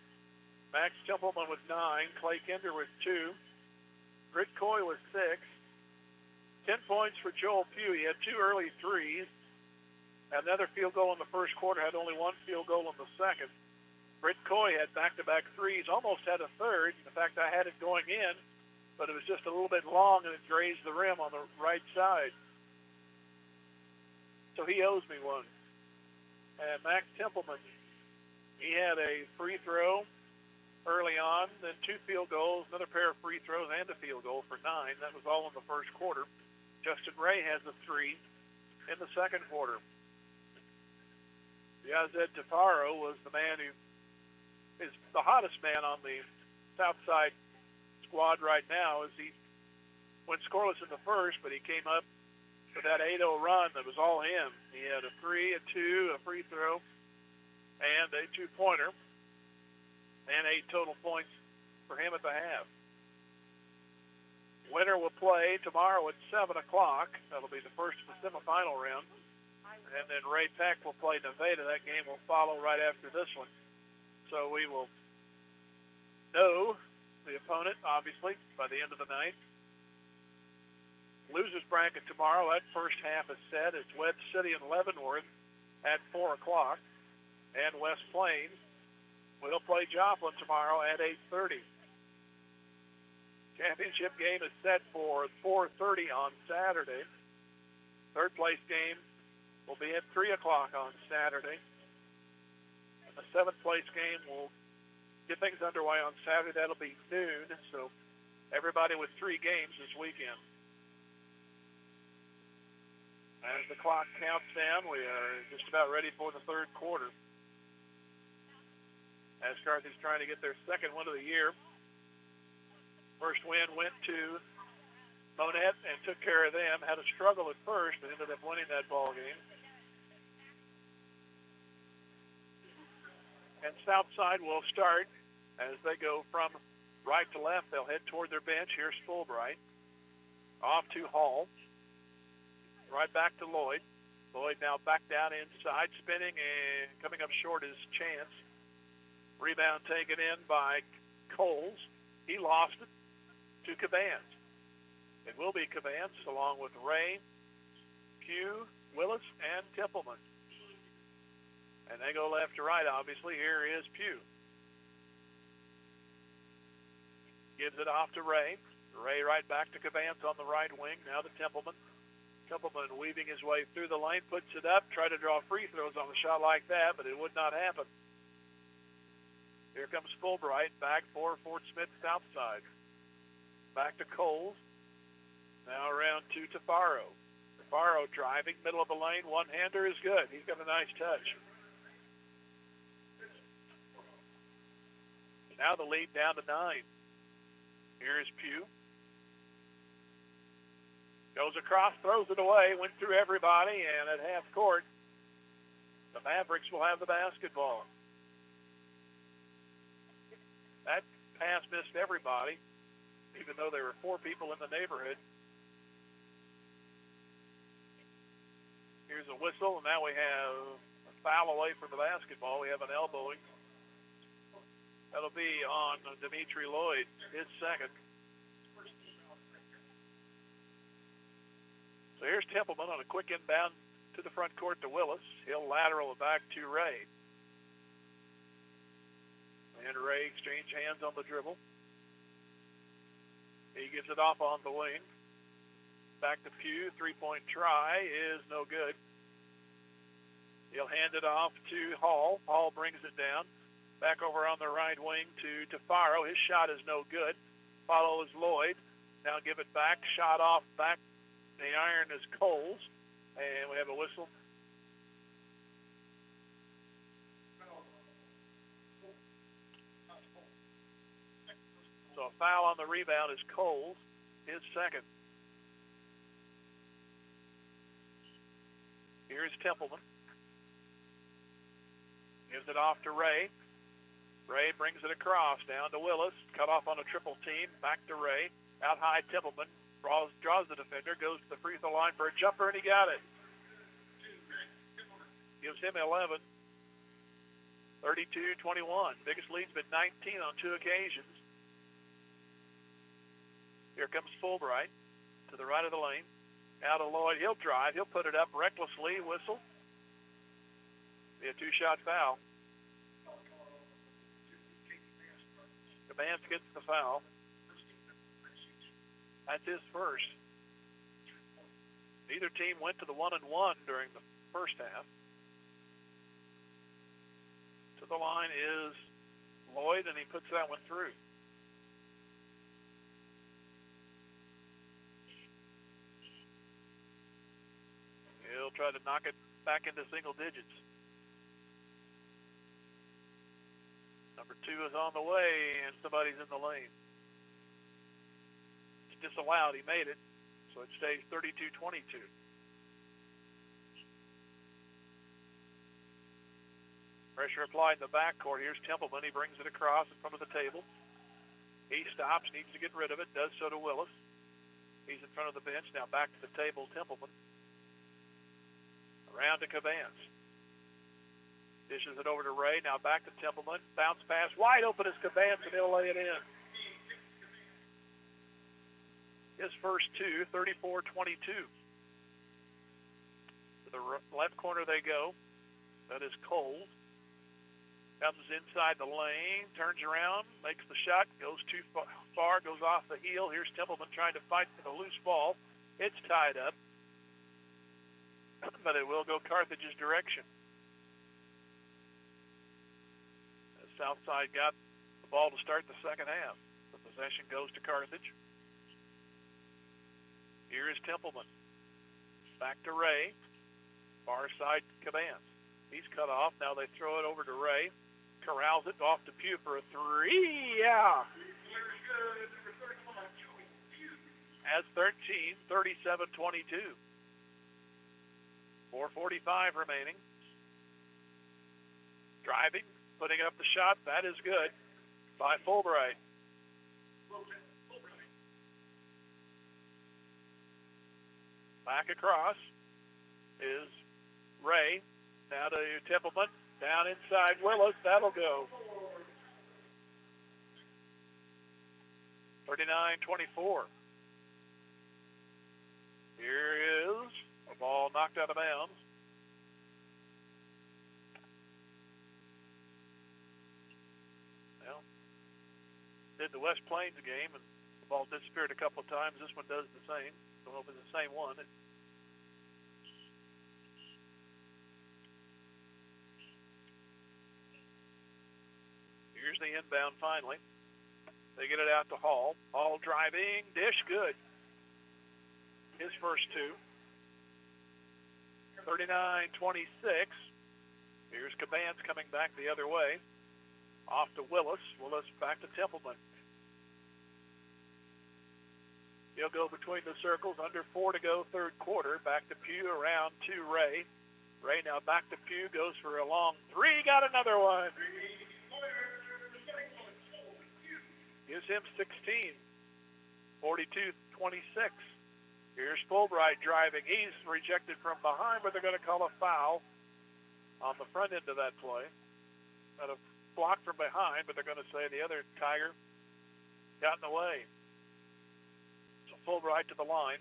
Max Templeman with 9. Clay Kinder with 2. Britt Coy with 6. 10 points for Joel Pugh. He had 2 early threes. Another field goal in the first quarter, had only 1 field goal in the second. Britt Coy had back-to-back threes, almost had a third. In fact, I had it going in, but it was just a little bit long and it grazed the rim on the right side. So he owes me one. And Max Templeman, he had a free throw early on, then 2 field goals, another pair of free throws, and a field goal for 9. That was all in the first quarter. Justin Ray has a 3 in the second quarter. Yazed Tafaro was the man who is the hottest man on the south side squad right now, as he went scoreless in the first, but he came up with that 8-0 run that was all him. He had a 3, a 2, a free throw, and a 2-pointer, and 8 total points for him at the half. Winner will play tomorrow at 7 o'clock. That'll be the first of the semifinal round. And then Ray Peck will play Nevada. That game will follow right after this one. So we will know the opponent, obviously, by the end of the night. Losers bracket tomorrow. That first half is set. It's Wedge City and Leavenworth at 4 o'clock. And West Plains will play Joplin tomorrow at 8:30. Championship game is set for 4:30 on Saturday. Third place game will be at 3 o'clock on Saturday. And the 7th place game will get things underway on Saturday. That'll be noon, so everybody with 3 games this weekend. As the clock counts down, we are just about ready for the 3rd quarter. As Carthage trying to get their 2nd win of the year. First win went to Monette and took care of them. Had a struggle at first, but ended up winning that ball game. And Southside will start as they go from right to left. They'll head toward their bench. Here's Fulbright. Off to Hall. Right back to Lloyd. Lloyd now back down inside, spinning and coming up short is Chance. Rebound taken in by Coles. He lost it to Cabans. It will be Cabans along with Ray, Pugh, Willis, and Templeman. And they go left to right, obviously. Here is Pugh. Gives it off to Ray. Ray right back to Cabans on the right wing. Now to Templeman. Templeman weaving his way through the lane, puts it up, try to draw free throws on a shot like that, but it would not happen. Here comes Fulbright, back for Fort Smith Southside. Back to Coles. Now around to Tafaro. Tafaro driving, middle of the lane, one-hander is good. He's got a nice touch. Now the lead down to 9. Here's Pugh. Goes across, throws it away, went through everybody, and at half court, the Mavericks will have the basketball. That pass missed everybody, even though there were 4 people in the neighborhood. Here's a whistle, and now we have a foul away from the basketball. We have an elbowing. That'll be on Dimitri Lloyd, his 2nd. So here's Templeman on a quick inbound to the front court to Willis. He'll lateral it back to Ray. And Ray exchange hands on the dribble. He gives it off on the wing. Back to Pugh. 3-point try is no good. He'll hand it off to Hall. Hall brings it down. Back over on the right wing to Tafaro. His shot is no good. Follows Lloyd. Now give it back. Shot off back. The iron is Coles. And we have a whistle. So a foul on the rebound is Coles, his 2nd. Here's Templeman. Gives it off to Ray. Ray brings it across, down to Willis. Cut off on a triple team, back to Ray. Out high, Templeman draws the defender, goes to the free throw line for a jumper, and he got it. Gives him 11. 32-21. Biggest lead's been 19 on 2 occasions. Here comes Fulbright to the right of the lane. Out of Lloyd. He'll drive. He'll put it up recklessly. Whistle. Be a 2-shot foul. Cabans gets the foul. That's his first. Neither team went to the 1-and-1 during the first half. To the line is Lloyd, and he puts that one through. He'll try to knock it back into single digits. Number 2 is on the way, and somebody's in the lane. It's disallowed. He made it, so it stays 32-22. Pressure applied in the backcourt. Here's Templeman. He brings it across in front of the table. He stops, needs to get rid of it, does so to Willis. He's in front of the bench. Now back to the table, Templeman. Around to Cabans. Dishes it over to Ray. Now back to Templeman. Bounce pass. Wide open is Cabans, and he'll lay it in. His first 2, 34-22. To the left corner they go. That is Coles. Comes inside the lane, turns around, makes the shot, goes too far, goes off the heel. Here's Templeman trying to fight for the loose ball. It's tied up. but it will go Carthage's direction. The Southside got the ball to start the second half. The possession goes to Carthage. Here is Templeman. Back to Ray. Far side Cabans. He's cut off. Now they throw it over to Ray. Corrals it off to Pugh for a three. Yeah. Has 13, 37-22. 4:45 remaining. Driving, putting up the shot. That is good by Fulbright. Back across is Ray. Now to Templeman. Down inside Willis. That'll go. 39-24. Here is a ball knocked out of bounds. Well, did the West Plains game, and the ball disappeared a couple of times. This one does the same. Don't know if it's the same one. Here's the inbound finally. They get it out to Hall. Hall driving. Dish good. His first two. 39-26. Here's Cabans coming back the other way. Off to Willis. Willis back to Templeman. He'll go between the circles. Under 4 to go, third quarter. Back to Pugh, around to Ray. Ray now back to Pugh. Goes for a long three. Got another one. Gives him 16. 42-26. Here's Fulbright driving. He's rejected from behind, but they're going to call a foul on the front end of that play. Got a block from behind, but they're going to say the other Tiger got in the way. So Fulbright to the line.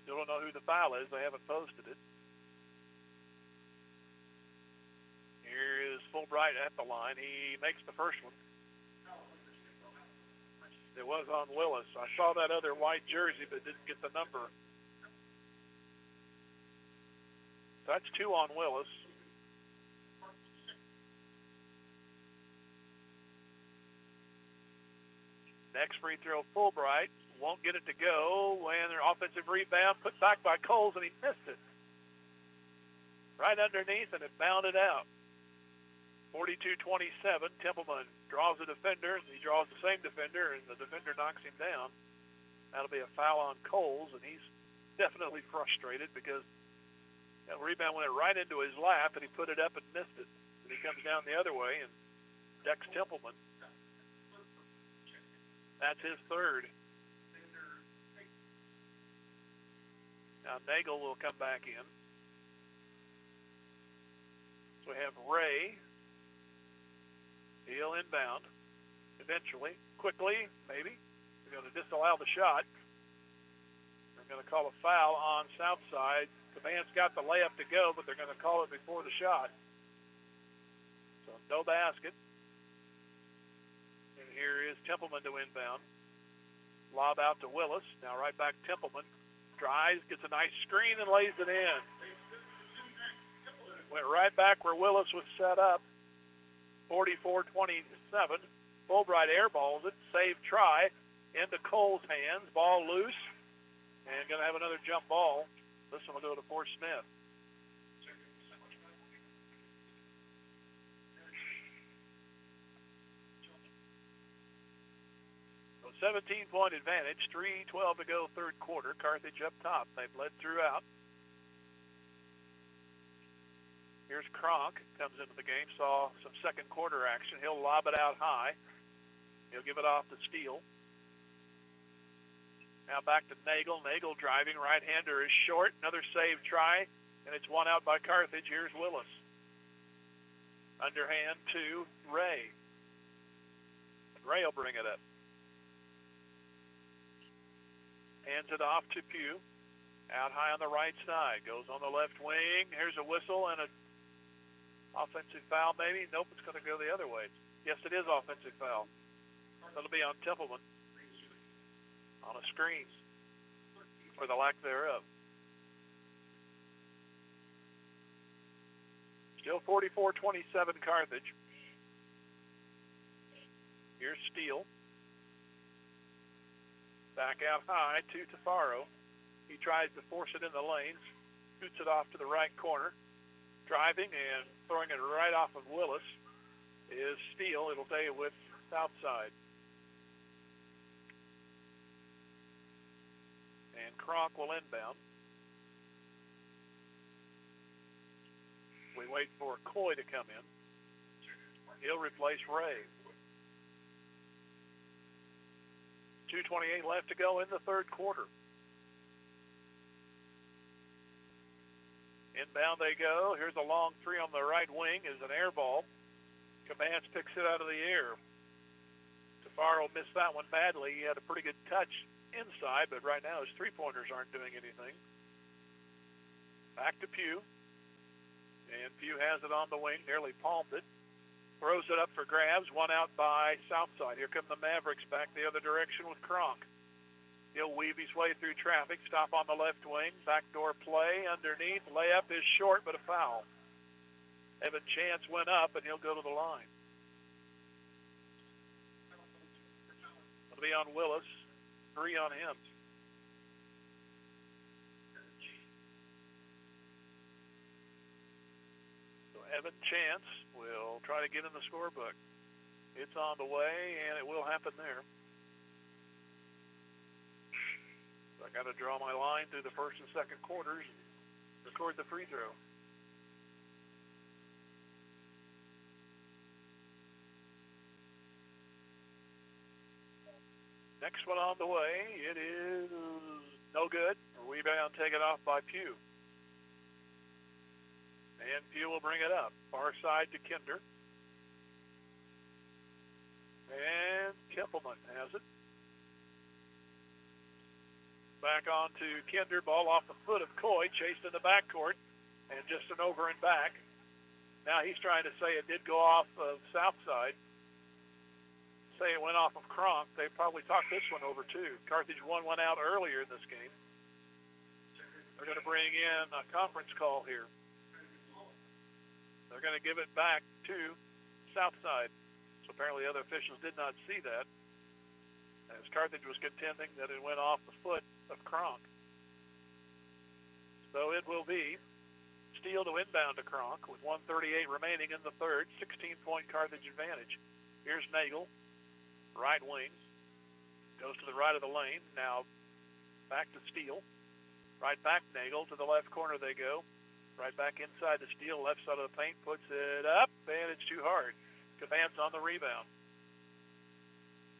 Still don't know who the foul is. They haven't posted it. Here is Fulbright at the line. He makes the first one. It was on Willis. I saw that other white jersey, but didn't get the number. That's 2 on Willis. Next free throw, Fulbright. Won't get it to go. When their offensive rebound, put back by Coles, and he missed it. Right underneath, and it bounded out. 42-27, Templeman draws a defender. He draws the same defender, and the defender knocks him down. That'll be a foul on Coles, and he's definitely frustrated because that rebound went right into his lap, and he put it up and missed it. And he comes down the other way and decks Templeman. That's his third. Now Nagel will come back in. So we have Ray. He'll inbound eventually, quickly, maybe. They're going to disallow the shot. They're going to call a foul on Southside. Cabans got the layup to go, but they're going to call it before the shot. So no basket. And here is Templeman to inbound. Lob out to Willis. Now right back Templeman. Drives, gets a nice screen, and lays it in. Went right back where Willis was set up. 44-27. Fulbright airballs it. Save try. Into Cole's hands. Ball loose. And going to have another jump ball. This one will go to Fort Smith. So 17-point advantage. 3:12 to go, third quarter. Carthage up top. They've led throughout. Here's Kronk, comes into the game, saw some second quarter action. He'll lob it out high. He'll give it off to Steele. Now back to Nagel. Nagel driving, right-hander is short. Another save try, and it's one out by Carthage. Here's Willis. Underhand to Ray. Ray will bring it up. Hands it off to Pugh. Out high on the right side. Goes on the left wing. Here's a whistle and a offensive foul, maybe? Nope, it's going to go the other way. Yes, it is offensive foul. That'll be on Templeman on a screen. or the lack thereof. Still 44-27 Carthage. Here's Steele. Back out high to Tafaro. He tries to force it in the lanes. Shoots it off to the right corner. Driving and throwing it right off of Willis is Steele. It'll stay with Southside. And Kronk will inbound. We wait for Coy to come in. He'll replace Ray. 2:28 left to go in the third quarter. Inbound they go. Here's a long three on the right wing is an air ball. Cabans picks it out of the air. Tafaro missed that one badly. He had a pretty good touch inside, but right now his three-pointers aren't doing anything. Back to Pugh. And Pugh has it on the wing, nearly palmed it. Throws it up for grabs, one out by Southside. Here come the Mavericks back the other direction with Kronk. He'll weave his way through traffic, stop on the left wing, backdoor play underneath. Layup is short, but a foul. Evan Chance went up, and he'll go to the line. It'll be on Willis, 3 on him. So Evan Chance will try to get in the scorebook. It's on the way, and it will happen there. So I got to draw my line through the first and second quarters and record the free throw. Next one on the way. It is no good. Rebound taken off by Pugh. And Pugh will bring it up. Far side to Kinder. And Templeman has it. Back on to Kinder. Ball off the foot of Coy. Chased in the backcourt. And just an over and back. Now he's trying to say it did go off of Southside. Say it went off of Kronk. They probably talked this one over too. Carthage won one out earlier in this game. They're going to bring in a conference call here. They're going to give it back to Southside. So apparently other officials did not see that, as Carthage was contending that it went off the foot of Kronk. So it will be Steele to inbound to Kronk with 1:38 remaining in the third. 16-point Carthage advantage. Here's Nagel, right wing. Goes to the right of the lane. Now back to Steele. Right back Nagel. To the left corner they go. Right back inside the Steele, left side of the paint, puts it up, and it's too hard. Cabans on the rebound.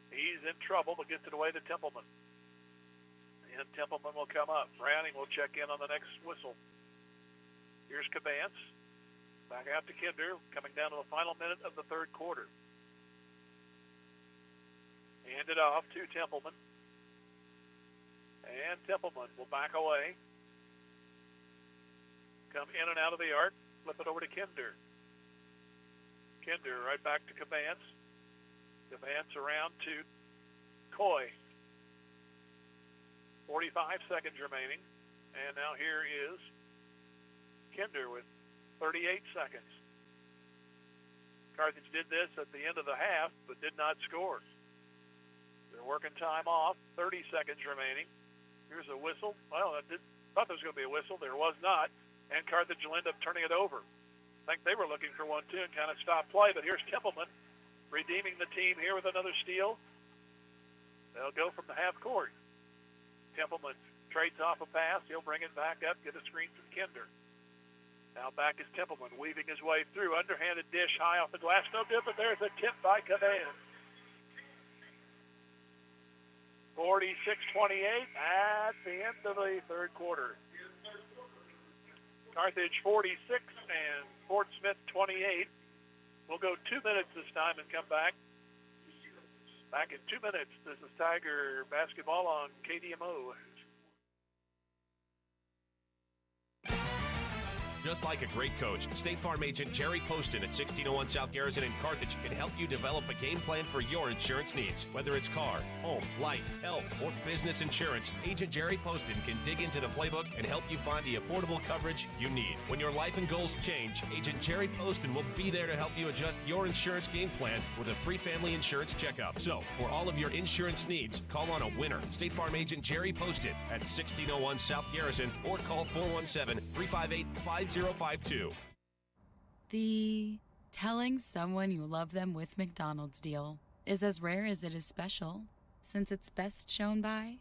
He's in trouble, but gets it away to Templeman. And Templeman will come up. Browning will check in on the next whistle. Here's Cabans. Back out to Kinder, coming down to the final minute of the third quarter. Hand it off to Templeman. And Templeman will back away. Come in and out of the arc. Flip it over to Kinder. Kinder right back to Cabans. Cabans around to Coy. 45 seconds remaining. And now here is Kinder with 38 seconds. Carthage did this at the end of the half, but did not score. They're working time off. 30 seconds remaining. Here's a whistle. Well, I thought there was going to be a whistle. There was not. And Carthage will end up turning it over. I think they were looking for one, too, and kind of stop play. But here's Templeman redeeming the team here with another steal. They'll go from the half court. Templeman trades off a pass. He'll bring it back up, get a screen from Kinder. Now back is Templeman, weaving his way through. Underhanded dish high off the glass. No good, but there's a tip by Cabans. 46-28 at the end of the third quarter. Carthage 46 and Fort Smith 28. We'll go 2 minutes this time and come back. Back in 2 minutes. This is Tiger basketball on KDMO. Just like a great coach, State Farm agent Jerry Poston at 1601 South Garrison in Carthage can help you develop a game plan for your insurance needs. Whether it's car, home, life, health, or business insurance, Agent Jerry Poston can dig into the playbook and help you find the affordable coverage you need. When your life and goals change, Agent Jerry Poston will be there to help you adjust your insurance game plan with a free family insurance checkup. So, for all of your insurance needs, call on a winner. State Farm agent Jerry Poston at 1601 South Garrison or call 417-358-5052. The telling someone you love them with McDonald's deal is as rare as it is special, since it's best shown by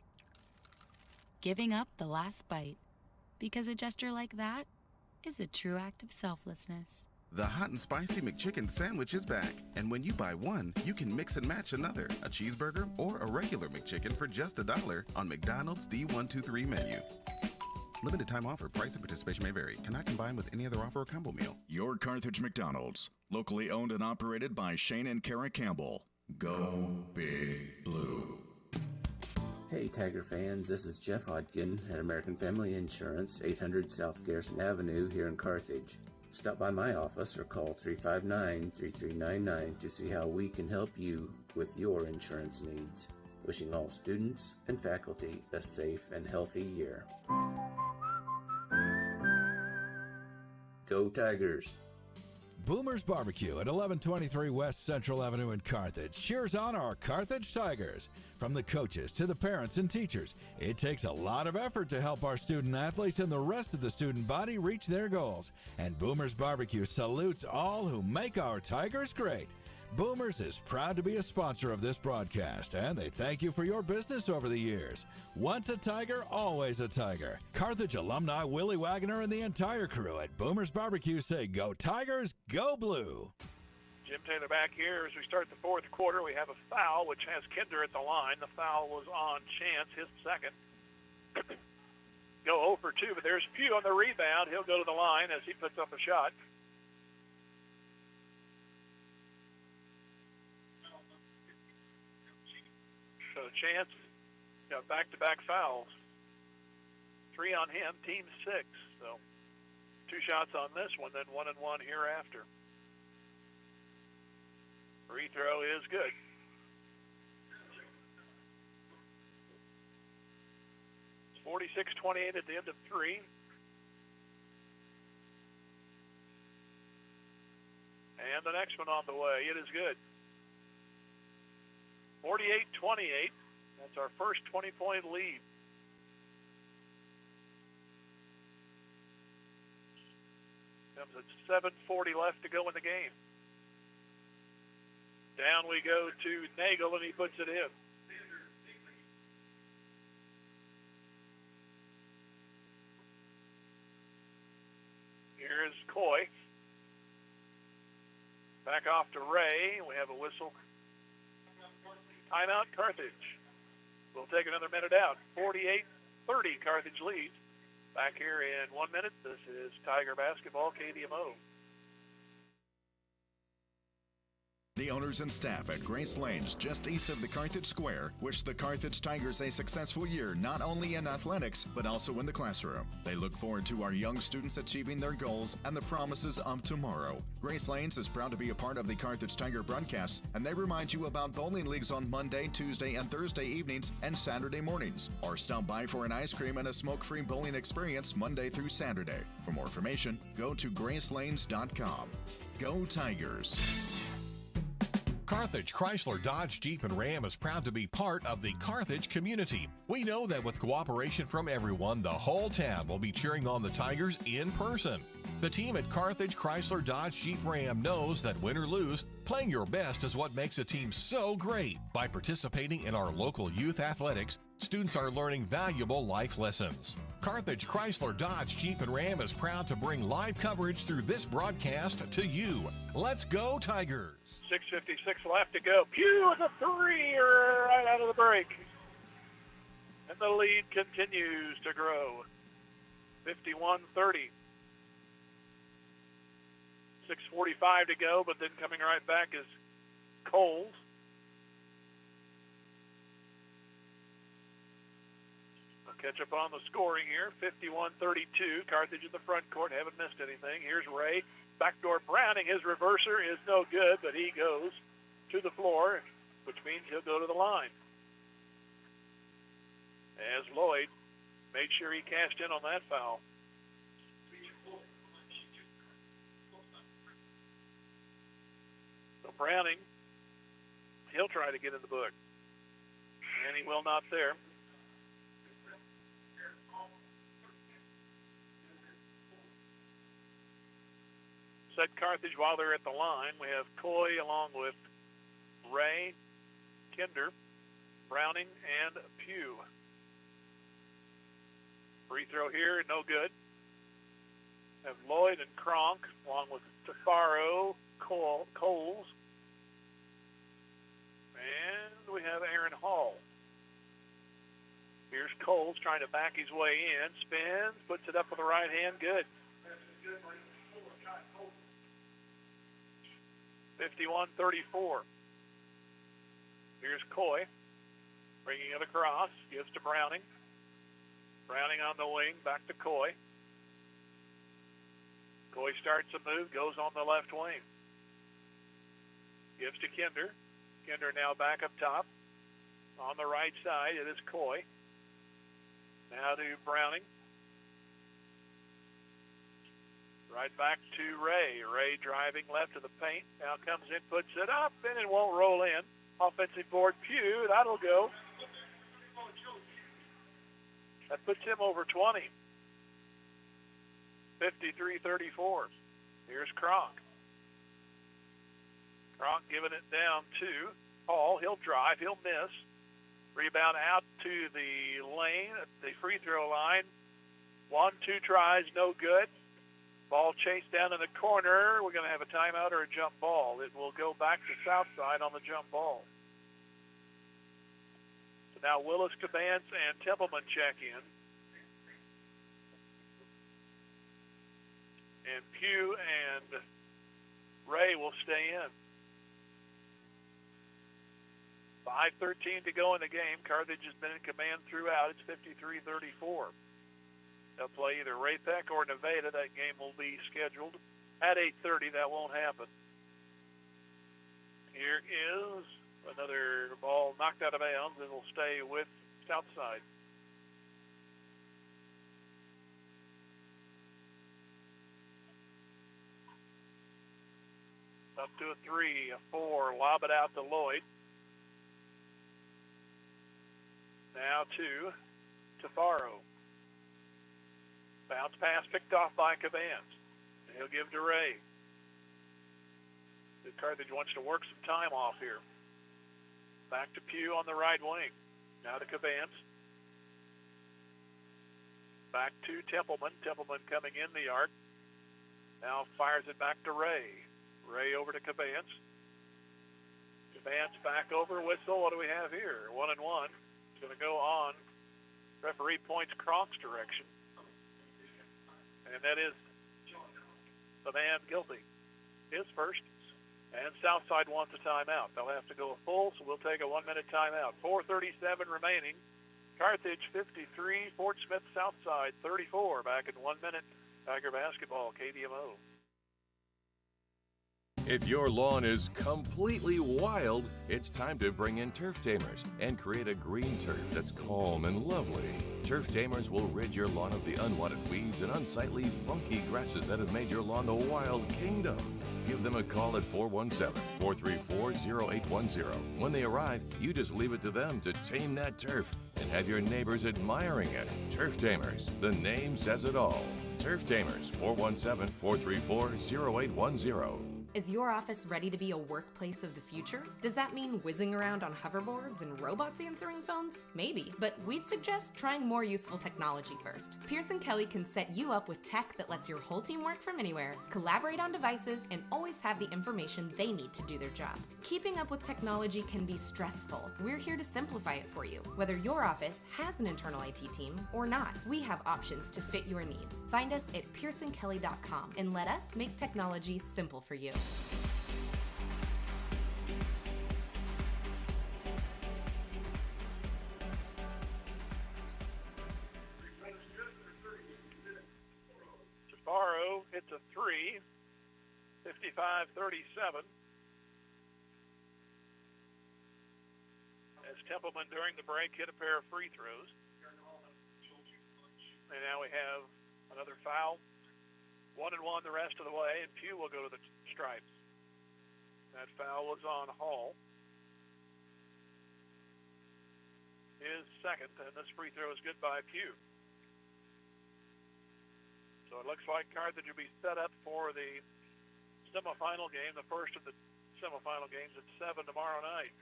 giving up the last bite, because a gesture like that is a true act of selflessness. The hot and spicy McChicken sandwich is back, and when you buy one, you can mix and match another, a cheeseburger or a regular McChicken for just $1 on McDonald's D123 menu. Limited time offer. Price and participation may vary. Cannot combine with any other offer or combo meal. Your Carthage McDonald's, locally owned and operated by Shane and Kara Campbell. Go Big Blue. Hey Tiger fans, this is Jeff Hodgkin at American Family Insurance, 800 South Garrison Avenue here in Carthage. Stop by my office or call 359-3399 to see how we can help you with your insurance needs. Wishing all students and faculty a safe and healthy year. Go Tigers! Boomer's Barbecue at 1123 West Central Avenue in Carthage cheers on our Carthage Tigers. From the coaches to the parents and teachers, it takes a lot of effort to help our student athletes and the rest of the student body reach their goals. And Boomer's Barbecue salutes all who make our Tigers great. Boomers is proud to be a sponsor of this broadcast, and they thank you for your business over the years. Once a Tiger, always a Tiger. Carthage alumni Willie Wagner and the entire crew at Boomers Barbecue say, go Tigers, go Blue. Jim Taylor back here as we start the fourth quarter. We have a foul, which has Kinder at the line. The foul was on Chance, his second. Go 0 for 2, but there's Pugh on the rebound. He'll go to the line as he puts up a shot. So Chance got back-to-back fouls. 3 on him, team 6. So 2 shots on this one, then 1 and 1 hereafter. Free throw is good. It's 46-28 at the end of 3. And the next one on the way. It is good. 48-28. That's our first 20-point lead. Comes at 7:40 left to go in the game. Down we go to Nagel, and he puts it in. Here's Coy. Back off to Ray. We have a whistle. Timeout, Carthage. We'll take another minute out. 48-30, Carthage leads. Back here in 1 minute, this is Tiger Basketball, KDMO. The owners and staff at Grace Lanes, just east of the Carthage Square, wish the Carthage Tigers a successful year, not only in athletics, but also in the classroom. They look forward to our young students achieving their goals and the promises of tomorrow. Grace Lanes is proud to be a part of the Carthage Tiger broadcast, and they remind you about bowling leagues on Monday, Tuesday, and Thursday evenings and Saturday mornings. Or stop by for an ice cream and a smoke-free bowling experience Monday through Saturday. For more information, go to gracelanes.com. Go Tigers! Carthage Chrysler Dodge Jeep and Ram is proud to be part of the Carthage community. We know that with cooperation from everyone, the whole town will be cheering on the Tigers in person. The team at Carthage Chrysler Dodge Jeep Ram knows that win or lose, playing your best is what makes a team so great. By participating in our local youth athletics, students are learning valuable life lessons. Carthage Chrysler Dodge Jeep and Ram is proud to bring live coverage through this broadcast to you. Let's go Tigers! 6:56 left to go. Pugh with a 3 right out of the break. And the lead continues to grow. 51-30. 6:45 to go, but then coming right back is Coles. catch up on the scoring here. 51-32. Carthage in the front court. Haven't missed anything. Here's Ray. Backdoor Browning. His reverser is no good, but he goes to the floor, which means he'll go to the line. As Lloyd made sure he cashed in on that foul. So Browning, he'll try to get in the book. And he will not there. Set Carthage while they're at the line. We have Coy along with Ray, Kinder, Browning, and Pugh. Free throw here, no good. Have Lloyd and Kronk along with Tafaro, Coles. And we have Aaron Hall. Here's Coles trying to back his way in. Spins, puts it up with the right hand. Good. 51-34. Here's Coy. Bringing it across. Gives to Browning. Browning on the wing. Back to Coy. Coy starts a move. Goes on the left wing. Gives to Kinder. Kinder now back up top. On the right side, it is Coy. Now to Browning. Right back to Ray. Ray driving left of the paint. Now comes in, puts it up, and it won't roll in. Offensive board, Pugh. That'll go. That puts him over 20. 53-34. Here's Kronk. Kronk giving it down to Hall. He'll drive. He'll miss. Rebound out to the lane, at the free throw line. 1-2 tries, no good. Ball chased down in the corner. We're going to have a timeout or a jump ball. It will go back to Southside on the jump ball. So now Willis, Cabance, and Templeman check in. And Pugh and Ray will stay in. 5:13 to go in the game. Carthage has been in command throughout. It's 53-34. They'll play either Ray-Peck or Nevada. That game will be scheduled at 8:30. That won't happen. Here is another ball knocked out of bounds. It'll stay with Southside. Up to a 3, a 4. Lob it out to Lloyd. Now to Tafaro. Bounce pass picked off by Cabance. He'll give to Ray. The Carthage wants to work some time off here. Back to Pugh on the right wing. Now to Cabance. Back to Templeman. Templeman coming in the arc. Now fires it back to Ray. Ray over to Cabance. Cabance back over. Whistle. What do we have here? 1-1. It's going to go on. Referee points Kronk's direction. And that is the man guilty. His first. And Southside wants a timeout. They'll have to go full, so we'll take a 1-minute timeout. 4:37 remaining. Carthage 53, Fort Smith Southside 34. Back in 1 minute. Tiger basketball, KDMO. If your lawn is completely wild, it's time to bring in Turf Tamers and create a green turf that's calm and lovely. Turf Tamers will rid your lawn of the unwanted weeds and unsightly, funky grasses that have made your lawn the wild kingdom. Give them a call at 417-434-0810. When they arrive, you just leave it to them to tame that turf and have your neighbors admiring it. Turf Tamers, the name says it all. Turf Tamers, 417-434-0810. Is your office ready to be a workplace of the future? Does that mean whizzing around on hoverboards and robots answering phones? Maybe, but we'd suggest trying more useful technology first. Pearson Kelly can set you up with tech that lets your whole team work from anywhere, collaborate on devices, and always have the information they need to do their job. Keeping up with technology can be stressful. We're here to simplify it for you. Whether your office has an internal IT team or not, we have options to fit your needs. Find us at pearsonkelly.com and let us make technology simple for you. to 3, 55-37. As Templeman during the break hit a pair of free throws. And now we have another foul. 1-1 the rest of the way, and Pugh will go to the stripes. That foul was on Hall. His second, and this free throw is good by Pugh. So it looks like Carthage will be set up for the semifinal game, the first of the semifinal games at 7 tomorrow night.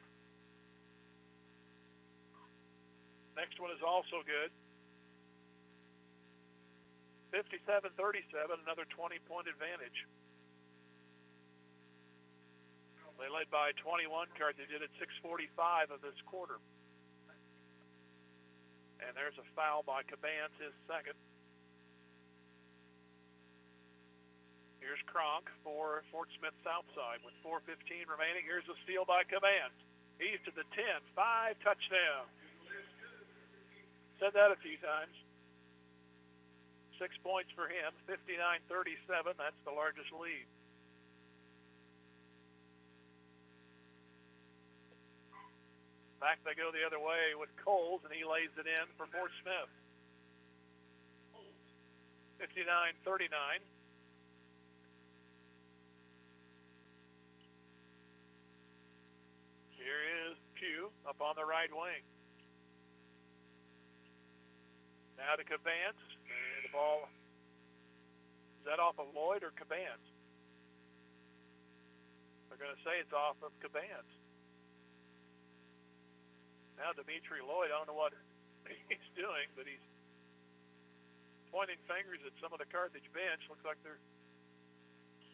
Next one is also good. 57-37, another 20-point advantage. They led by 21. Carthage did at 6:45 of this quarter. And there's a foul by Cabans, his second. Here's Kronk for Fort Smith Southside with 4:15 remaining. Here's a steal by Cabans. He's to the 10, 5 touchdown. Said that a few times. 6 points for him, 59-37. That's the largest lead. Back they go the other way with Coles, and he lays it in for Fort Smith. 59-39. Here is Pugh up on the right wing. Now to Cabans. And the ball, is that off of Lloyd or Cabans? They're going to say it's off of Cabans. Now Dimitri Lloyd, I don't know what he's doing, but he's pointing fingers at some of the Carthage bench. Looks like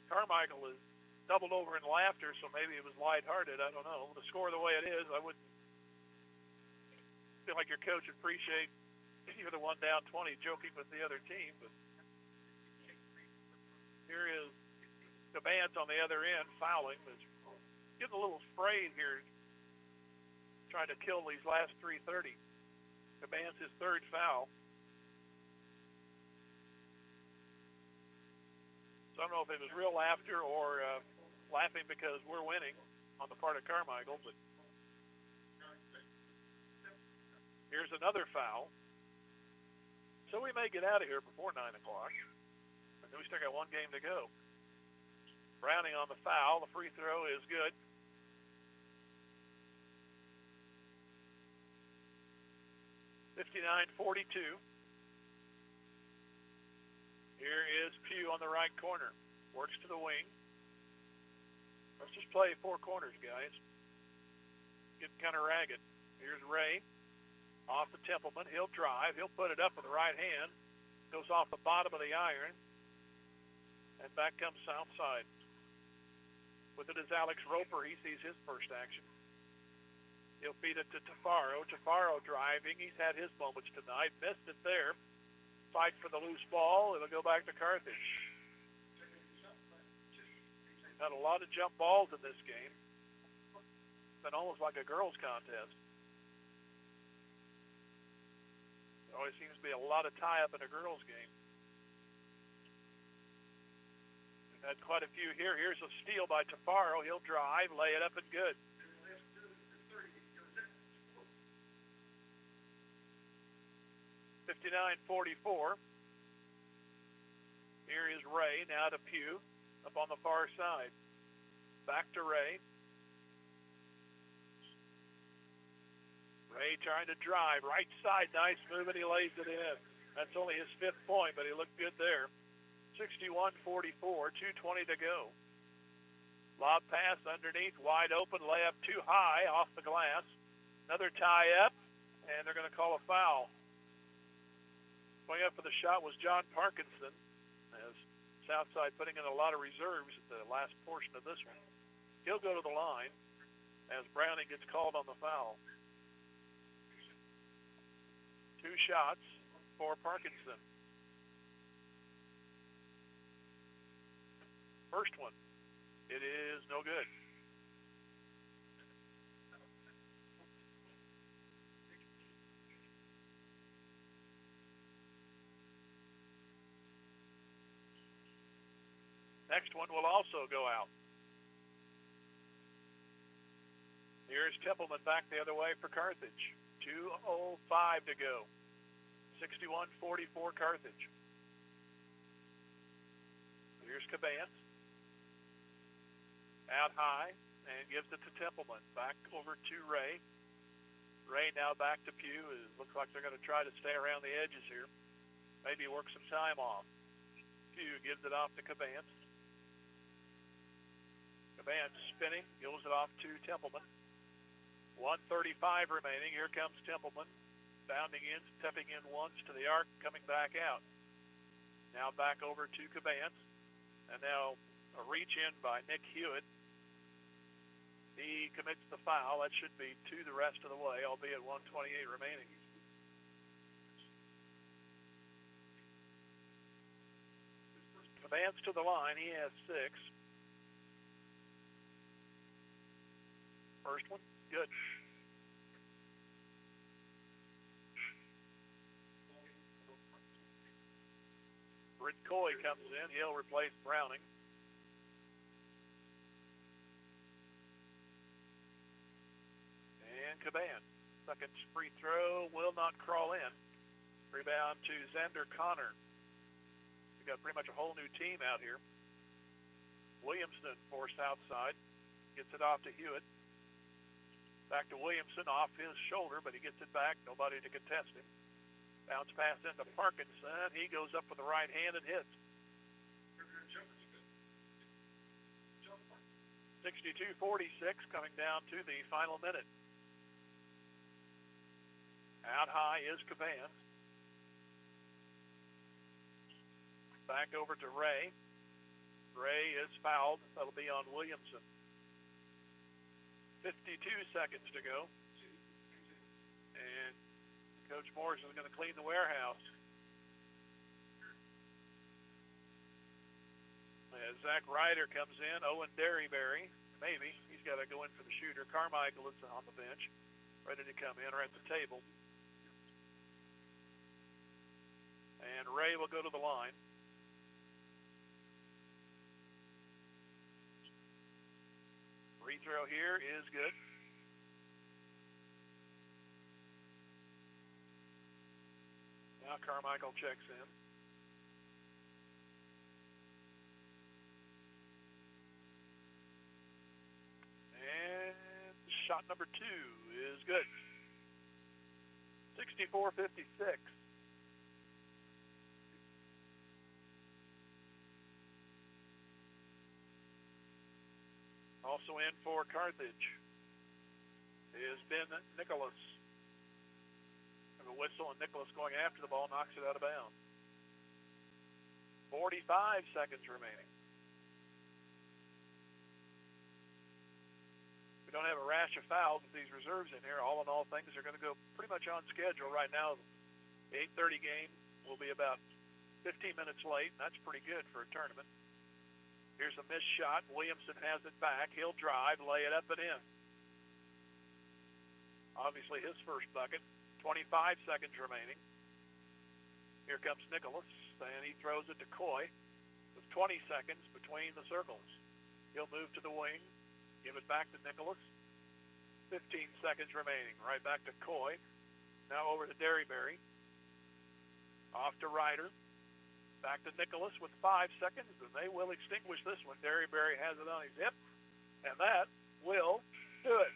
Carmichael is doubled over in laughter, so maybe it was lighthearted. I don't know. The score the way it is, I wouldn't feel like your coach would appreciate you're the one down 20 joking with the other team. But here is Cabans on the other end fouling. But getting a little frayed here, trying to kill these last 3:30. Cabans his third foul. So I don't know if it was real laughter or laughing because we're winning on the part of Carmichael. But here's another foul. So we may get out of here before 9 o'clock. And we still got one game to go. Browning on the foul. The free throw is good. (59-42). Here is Pugh on the right corner. Works to the wing. Let's just play four corners, guys. Getting kind of ragged. Here's Ray. Off the Templeman. He'll drive. He'll put it up with the right hand. Goes off the bottom of the iron. And back comes Southside. With it is Alex Roper. He sees his first action. He'll feed it to Tafaro. Tafaro driving. He's had his moments tonight. Missed it there. Fight for the loose ball. It'll go back to Carthage. Had a lot of jump balls in this game. It's been almost like a girls' contest. There always seems to be a lot of tie-up in a girls' game. We've had quite a few here. Here's a steal by Tafaro. He'll drive, lay it up, and good. (59-44). Here is Ray, now to Pugh, up on the far side. Back to Ray. Ray trying to drive, right side, nice move, and he lays it in. That's only his fifth point, but he looked good there. 61-44, 2:20 to go. Lob pass underneath, wide open, layup too high, off the glass. Another tie up, and they're going to call a foul. Going up for the shot was John Parkinson, as Southside putting in a lot of reserves at the last portion of this one. He'll go to the line as Browning gets called on the foul. Two shots for Parkinson. First one, it is no good. Next one will also go out. Here's Templeman back the other way for Carthage. 2:05 to go. 61-44 Carthage. Here's Cabance. Out high and gives it to Templeman. Back over to Ray. Ray now back to Pugh. It looks like they're going to try to stay around the edges here. Maybe work some time off. Pugh gives it off to Cabance. Cabance spinning, gives it off to Templeman. 1:35 remaining. Here comes Templeman. Bounding in, stepping in once to the arc, coming back out. Now back over to Cabance. And now a reach in by Nick Hewitt. He commits the foul. That should be 2 the rest of the way, albeit 1:28 remaining. Cabance to the line. He has 6. First one, good. Britt Coy comes in. He'll replace Browning. And Cabance. Second free throw will not crawl in. Rebound to Xander Connor. We got pretty much a whole new team out here. Williamson for Southside. Gets it off to Hewitt. Back to Williamson off his shoulder, but he gets it back. Nobody to contest him. Bounce pass into Parkinson. He goes up with the right hand and hits. 62-46 coming down to the final minute. Out high is Cabance. Back over to Ray. Ray is fouled. That'll be on Williamson. 52 seconds to go. And Coach Morris is going to clean the warehouse. As Zach Ryder comes in, Owen Derryberry, maybe. He's got to go in for the shooter. Carmichael is on the bench, ready to come in or at the table. And Ray will go to the line. Free throw here is good. Now Carmichael checks in. And shot number 2 is good. 64-56. Also in for Carthage is Ben Nicholas. A whistle, and Nicholas going after the ball knocks it out of bounds. 45 seconds remaining. We don't have a rash of fouls with these reserves in here. All in all, things are going to go pretty much on schedule right now. The 8:30 game will be about 15 minutes late, and that's pretty good for a tournament. Here's a missed shot. Williamson has it back. He'll drive, lay it up and in. Obviously his first bucket. 25 seconds remaining. Here comes Nicholas, and he throws it to Coy with 20 seconds between the circles. He'll move to the wing, give it back to Nicholas. 15 seconds remaining. Right back to Coy. Now over to Derryberry. Off to Ryder. Back to Nicholas with 5 seconds, and they will extinguish this one. Derryberry has it on his hip, and that will do it.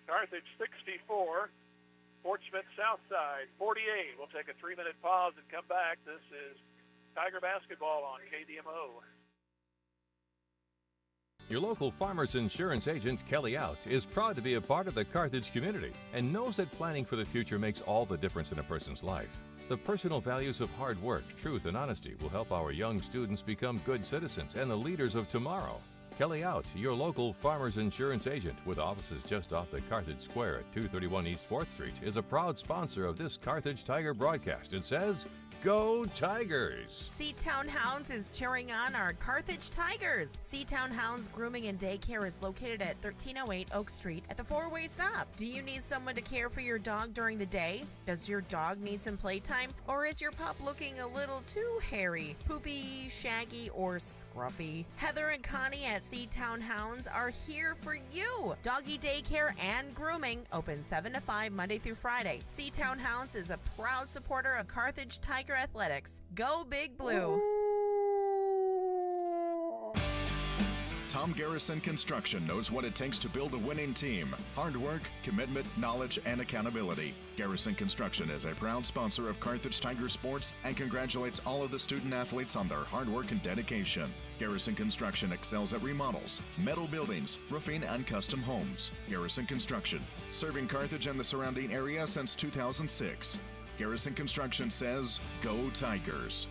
Carthage 64. Fort Smith Southside 48. We'll take a 3-minute pause and come back. This is Tiger Basketball on KDMO. Your local Farmers Insurance agent, Kelly Out, is proud to be a part of the Carthage community and knows that planning for the future makes all the difference in a person's life. The personal values of hard work, truth, and honesty will help our young students become good citizens and the leaders of tomorrow. Kelly Out, your local farmers insurance agent with offices just off the Carthage Square at 231 East 4th Street, is a proud sponsor of this Carthage Tiger broadcast. It says, Go Tigers! Seatown Hounds is cheering on our Carthage Tigers. Seatown Hounds Grooming and Daycare is located at 1308 Oak Street at the four-way stop. Do you need someone to care for your dog during the day? Does your dog need some playtime? Or is your pup looking a little too hairy, poopy, shaggy, or scruffy? Heather and Connie at Seatown Hounds are here for you. Doggy daycare and grooming open 7 to 5 Monday through Friday. Seatown Hounds is a proud supporter of Carthage Tiger Athletics. Go Big Blue! Tom Garrison Construction knows what it takes to build a winning team. Hard work, commitment, knowledge, and accountability. Garrison Construction is a proud sponsor of Carthage Tiger Sports and congratulates all of the student athletes on their hard work and dedication. Garrison Construction excels at remodels, metal buildings, roofing, and custom homes. Garrison Construction, serving Carthage and the surrounding area since 2006. Garrison Construction says, Go Tigers!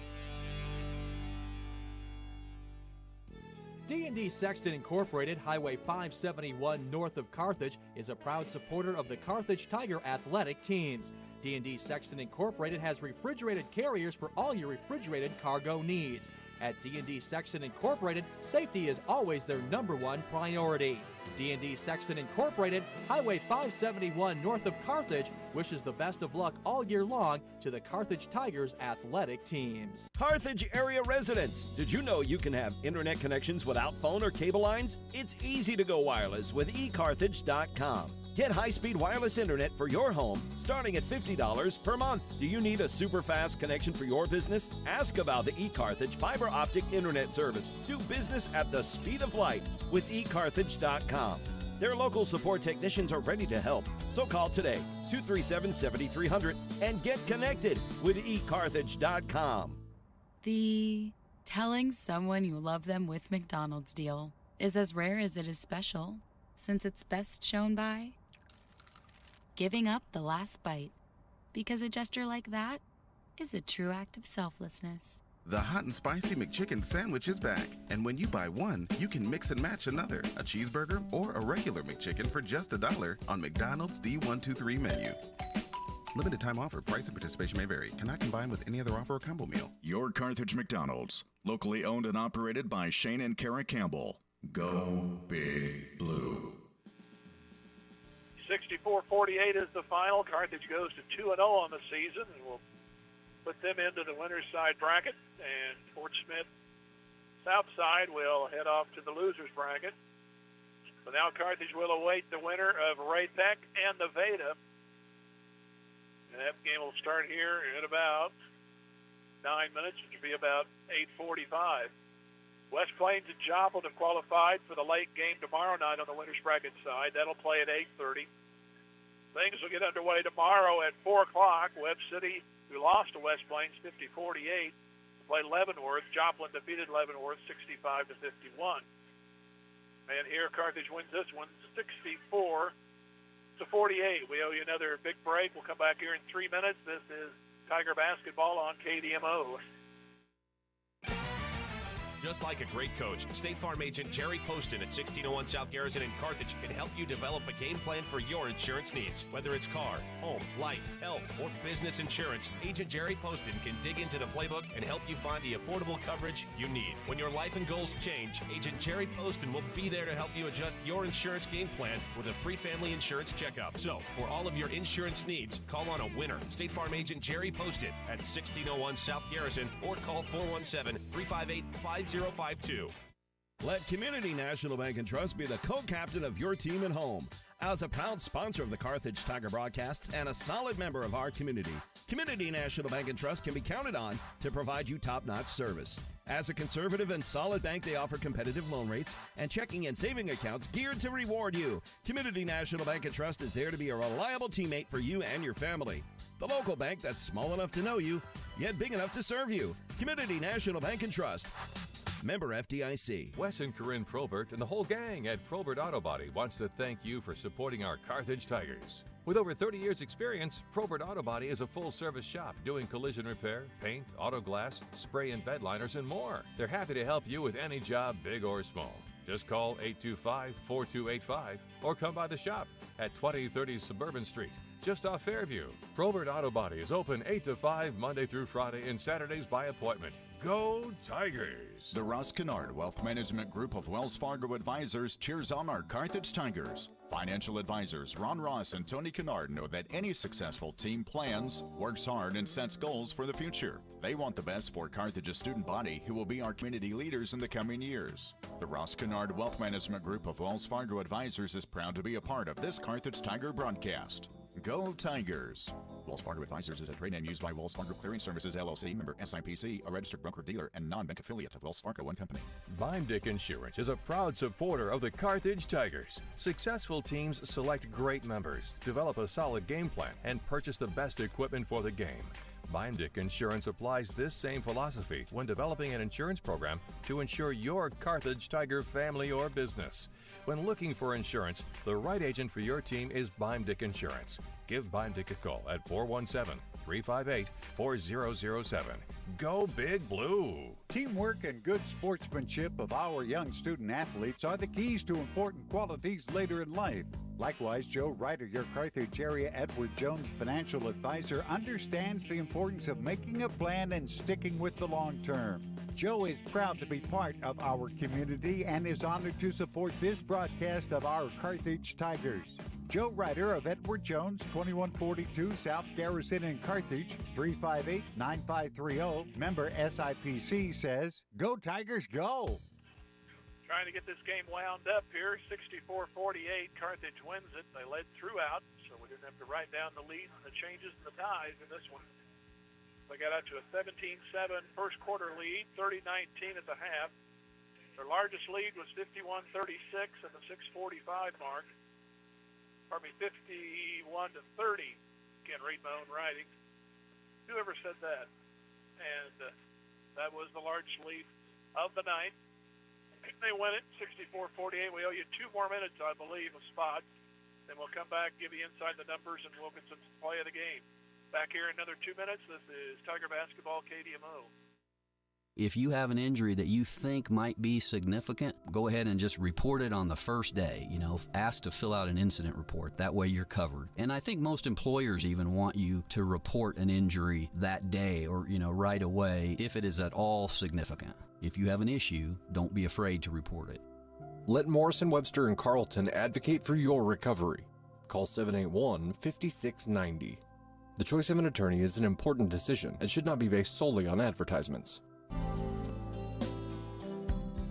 D&D Sexton Incorporated, Highway 571 north of Carthage, is a proud supporter of the Carthage Tiger athletic teams. D&D Sexton Incorporated has refrigerated carriers for all your refrigerated cargo needs. At D&D Sexton Incorporated, safety is always their #1 priority. D&D Sexton Incorporated, Highway 571 north of Carthage, wishes the best of luck all year long to the Carthage Tigers athletic teams. Carthage area residents, did you know you can have internet connections without phone or cable lines? It's easy to go wireless with eCarthage.com. Get high-speed wireless internet for your home starting at $50 per month. Do you need a super fast connection for your business? Ask about the eCarthage fiber optic internet service. Do business at the speed of light with eCarthage.com. Their local support technicians are ready to help. So call today, 237-7300, and get connected with eCarthage.com. The telling someone you love them with McDonald's deal is as rare as it is special, since it's best shown by giving up the last bite, because a gesture like that is a true act of selflessness. The hot and spicy McChicken sandwich is back. And when you buy one, you can mix and match another, a cheeseburger or a regular McChicken for just $1 on McDonald's D123 menu. Limited time offer. Price and participation may vary. Cannot combine with any other offer or combo meal. Your Carthage McDonald's. Locally owned and operated by Shane and Kara Campbell. Go Big Blue. 64-48 is the final. Carthage goes to 2-0 on the season, and we'll put them into the winner's side bracket. And Fort Smith Southside will head off to the loser's bracket. But now Carthage will await the winner of Ray-Peck and the Veda. And that game will start here in about 9 minutes, which will be about 8:45. West Plains and Joplin have qualified for the late game tomorrow night on the winner's bracket side. That'll play at 8:30. Things will get underway tomorrow at 4 o'clock. Webb City, who lost to West Plains 50-48, will play Leavenworth. Joplin defeated Leavenworth 65-51. And here Carthage wins this one 64-48. We owe you another big break. We'll come back here in 3 minutes. This is Tiger Basketball on KDMO. Just like a great coach, State Farm agent Jerry Poston at 1601 South Garrison in Carthage can help you develop a game plan for your insurance needs. Whether it's car, home, life, health, or business insurance, Agent Jerry Poston can dig into the playbook and help you find the affordable coverage you need. When your life and goals change, Agent Jerry Poston will be there to help you adjust your insurance game plan with a free family insurance checkup. So, for all of your insurance needs, call on a winner. State Farm agent Jerry Poston at 1601 South Garrison or call 417-358-5052. Let Community National Bank and Trust be the co-captain of your team and home. As a proud sponsor of the Carthage Tiger broadcasts and a solid member of our community, Community National Bank and Trust can be counted on to provide you top-notch service. As a conservative and solid bank, they offer competitive loan rates and checking and saving accounts geared to reward you. Community National Bank and Trust is there to be a reliable teammate for you and your family. The local bank that's small enough to know you, yet big enough to serve you. Community National Bank and Trust. Member FDIC. Wes and Corinne Probert and the whole gang at Probert Auto Body wants to thank you for supporting our Carthage Tigers. With over 30 years experience, Probert Auto Body is a full-service shop doing collision repair, paint, auto glass, spray and bed liners, and more. They're happy to help you with any job, big or small. Just call 825-4285 or come by the shop at 2030 Suburban Street, just off Fairview. Probert Auto Body is open 8 to 5 Monday through Friday and Saturdays by appointment. Go Tigers! The Ross Kennard Wealth Management Group of Wells Fargo Advisors cheers on our Carthage Tigers. Financial advisors Ron Ross and Tony Kennard know that any successful team plans, works hard, and sets goals for the future. They want the best for Carthage's student body, who will be our community leaders in the coming years. The Ross Kennard Wealth Management Group of Wells Fargo Advisors is proud to be a part of this Carthage Tiger broadcast. Go Tigers! Wells Fargo Advisors is a trade name used by Wells Fargo Clearing Services, LLC, member SIPC, a registered broker-dealer and non-bank affiliate of Wells Fargo & Company. Bimdick Insurance is a proud supporter of the Carthage Tigers. Successful teams select great members, develop a solid game plan, and purchase the best equipment for the game. Bimdick Insurance applies this same philosophy when developing an insurance program to insure your Carthage Tiger family or business. When looking for insurance, the right agent for your team is Bimdick Insurance. Give Bimdick a call at 417-358-4007. Go Big Blue! Teamwork and good sportsmanship of our young student athletes are the keys to important qualities later in life. Likewise, Joe Ryder, your Carthage area Edward Jones financial advisor, understands the importance of making a plan and sticking with the long term. Joe is proud to be part of our community and is honored to support this broadcast of our Carthage Tigers. Joe Ryder of Edward Jones, 2142 South Garrison in Carthage, 358-9530, member SIPC, says, Go Tigers, go! Trying to get this game wound up here. 64-48. Carthage wins it. They led throughout, so we didn't have to write down the leads and the changes and the ties in this one. They got out to a 17-7 first quarter lead, 30-19 at the half. Their largest lead was 51-36 at the 6:45 mark. 51-30. Can't read my own writing. Whoever said that? And that was the largest lead of the night. They win it, 64-48. We owe you 2 more minutes, I believe, of spots. Then we'll come back, give you inside the numbers, and Wilkinson's play of the game. Back here in another 2 minutes. This is Tiger Basketball KDMO. If you have an injury that you think might be significant, go ahead and just report it on the first day. Ask to fill out an incident report. That way you're covered. And I think most employers even want you to report an injury that day or, right away if it is at all significant. If you have an issue, don't be afraid to report it. Let Morrison, Webster, and Carlton advocate for your recovery. Call 781-5690. The choice of an attorney is an important decision and should not be based solely on advertisements.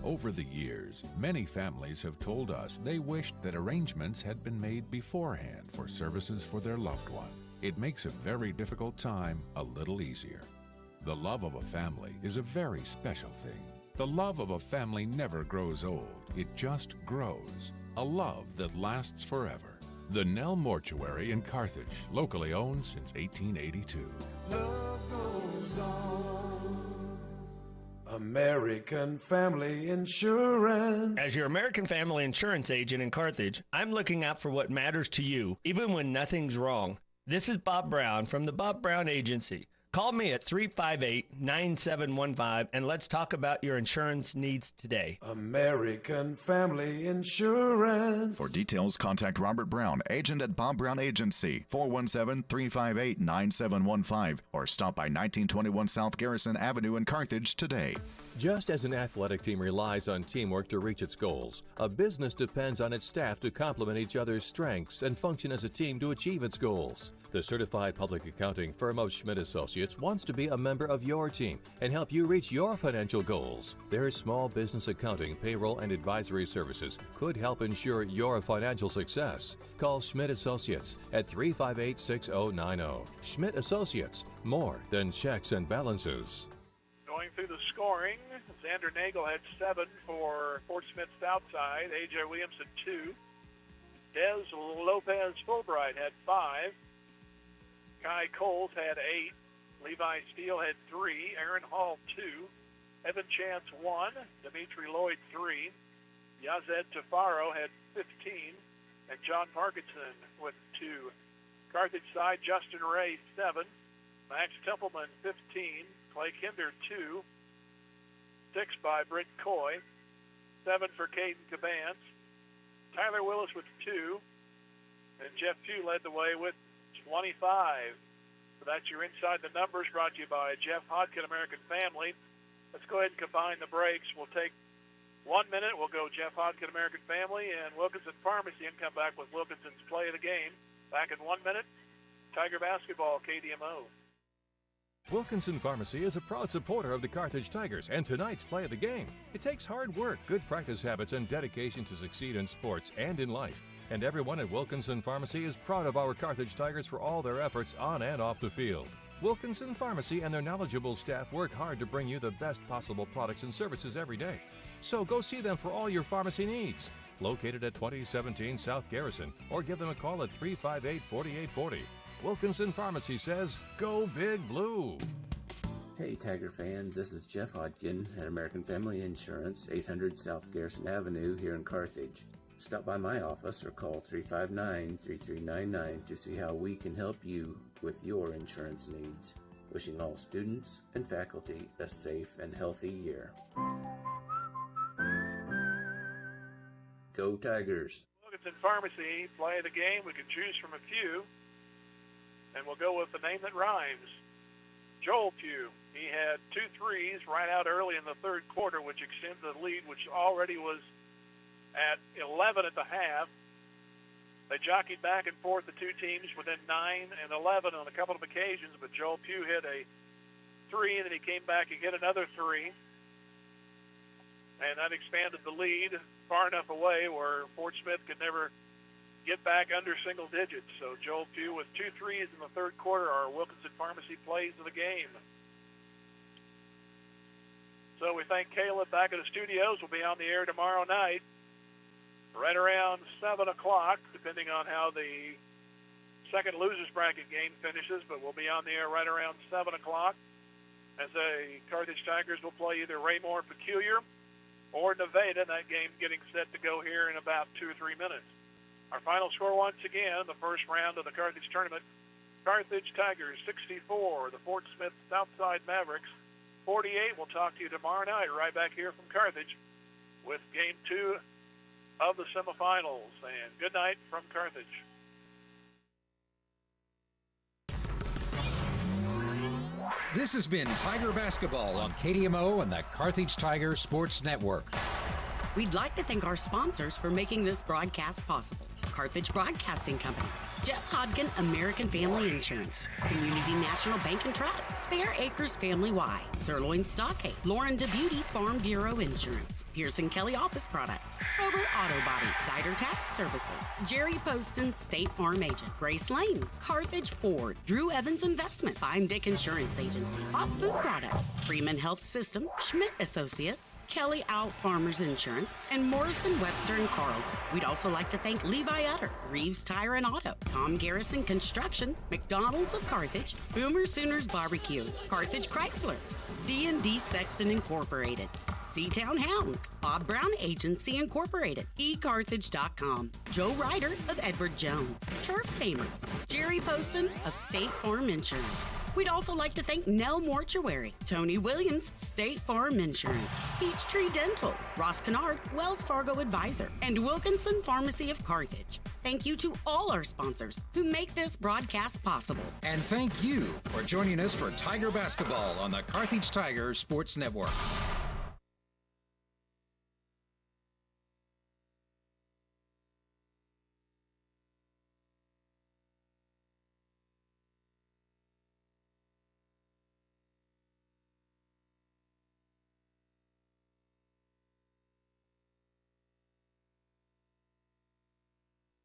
Over the years, many families have told us they wished that arrangements had been made beforehand for services for their loved one. It makes a very difficult time a little easier. The love of a family is a very special thing. The love of a family never grows old. It just grows. A love that lasts forever. The Nell Mortuary in Carthage, locally owned since 1882. Love goes on. American Family Insurance. As your American Family Insurance agent in Carthage, I'm looking out for what matters to you, even when nothing's wrong. This is Bob Brown from the Bob Brown Agency. Call me at 358-9715 and let's talk about your insurance needs today. American Family Insurance. For details, contact Robert Brown, agent at Bob Brown Agency, 417-358-9715, or stop by 1921 South Garrison Avenue in Carthage today. Just as an athletic team relies on teamwork to reach its goals, a business depends on its staff to complement each other's strengths and function as a team to achieve its goals. The certified public accounting firm of Schmidt Associates wants to be a member of your team and help you reach your financial goals. Their small business accounting, payroll, and advisory services could help ensure your financial success. Call Schmidt Associates at 358-6090. Schmidt Associates, more than checks and balances. Going through the scoring, Xander Nagel had 7 for Fort Smith Southside. A.J. Williamson 2. Des Lopez Fulbright had 5. Kai Coles had 8. Levi Steele had 3. Aaron Hall 2. Evan Chance 1. Dimitri Lloyd 3. Yazed Tafaro had 15. And John Parkinson with 2. Carthage side, Justin Ray 7. Max Templeman 15. Clay Kinder 2. 6 by Britt Coy. 7 for Caden Cabance. Tyler Willis with 2. And Jeff Pugh led the way with 25. So that's your Inside the Numbers, brought to you by Jeff Hodkin, American Family. Let's go ahead and combine the breaks. We'll take 1 minute. We'll go Jeff Hodkin, American Family, and Wilkinson Pharmacy, and come back with Wilkinson's Play of the Game. Back in 1 minute, Tiger Basketball, KDMO. Wilkinson Pharmacy is a proud supporter of the Carthage Tigers and tonight's Play of the Game. It takes hard work, good practice habits, and dedication to succeed in sports and in life. And everyone at Wilkinson Pharmacy is proud of our Carthage Tigers for all their efforts on and off the field. Wilkinson Pharmacy and their knowledgeable staff work hard to bring you the best possible products and services every day. So go see them for all your pharmacy needs. Located at 2017 South Garrison, or give them a call at 358-4840. Wilkinson Pharmacy says, go Big Blue. Hey Tiger fans, this is Jeff Hodkin at American Family Insurance, 800 South Garrison Avenue here in Carthage. Stop by my office or call 359-3399 to see how we can help you with your insurance needs. Wishing all students and faculty a safe and healthy year. Go Tigers! Wilkinson Pharmacy, Play of the Game. We can choose from a few, and we'll go with the name that rhymes. Joel Pugh. He had 2 threes right out early in the third quarter, which extends the lead, which already was at 11 at the half. They jockeyed back and forth, the two teams, within 9 and 11 on a couple of occasions, but Joel Pugh hit a 3, and then he came back and hit another 3. And that expanded the lead far enough away where Fort Smith could never get back under single digits. So Joel Pugh with 2 threes in the third quarter. Our Wilkinson Pharmacy plays of the game. So we thank Caleb back at the studios. We'll be on the air tomorrow night right around 7 o'clock, depending on how the second losers bracket game finishes, but we'll be on the air right around 7 o'clock as the Carthage Tigers will play either Raymore Peculiar or Nevada, that game getting set to go here in about 2 or 3 minutes. Our final score once again, the first round of the Carthage tournament, Carthage Tigers 64, the Fort Smith Southside Mavericks 48. We'll talk to you tomorrow night right back here from Carthage with game 2 of the semifinals. And good night from Carthage. This has been Tiger Basketball on KDMO and the Carthage Tiger Sports Network. We'd like to thank our sponsors for making this broadcast possible. Carthage Broadcasting Company, Jeff Hodkin American Family Insurance, Community National Bank and Trust, Fair Acres Family Y, Sirloin Stockade, Lauren DeBeauty Farm Bureau Insurance, Pearson Kelly Office Products, Robert Auto Body, Zider Tax Services, Jerry Poston State Farm Agent, Grace Lanes, Carthage Ford, Drew Evans Investment, Fine Dick Insurance Agency, Hot Food Products, Freeman Health System, Schmidt Associates, Kelly Out Farmers Insurance, and Morrison Webster and Carlton. We'd also like to thank Levi Utter, Reeves Tire and Auto, Tom Garrison Construction, McDonald's of Carthage, Boomer Sooners Barbecue, Carthage Chrysler, D&D Sexton Incorporated, Seatown Hounds, Bob Brown Agency Incorporated, eCarthage.com, Joe Ryder of Edward Jones, Turf Tamers, Jerry Poston of State Farm Insurance. We'd also like to thank Nell Mortuary, Tony Williams, State Farm Insurance, Peachtree Dental, Ross Kennard, Wells Fargo Advisor, and Wilkinson Pharmacy of Carthage. Thank you to all our sponsors who make this broadcast possible. And thank you for joining us for Tiger Basketball on the Carthage Tiger Sports Network.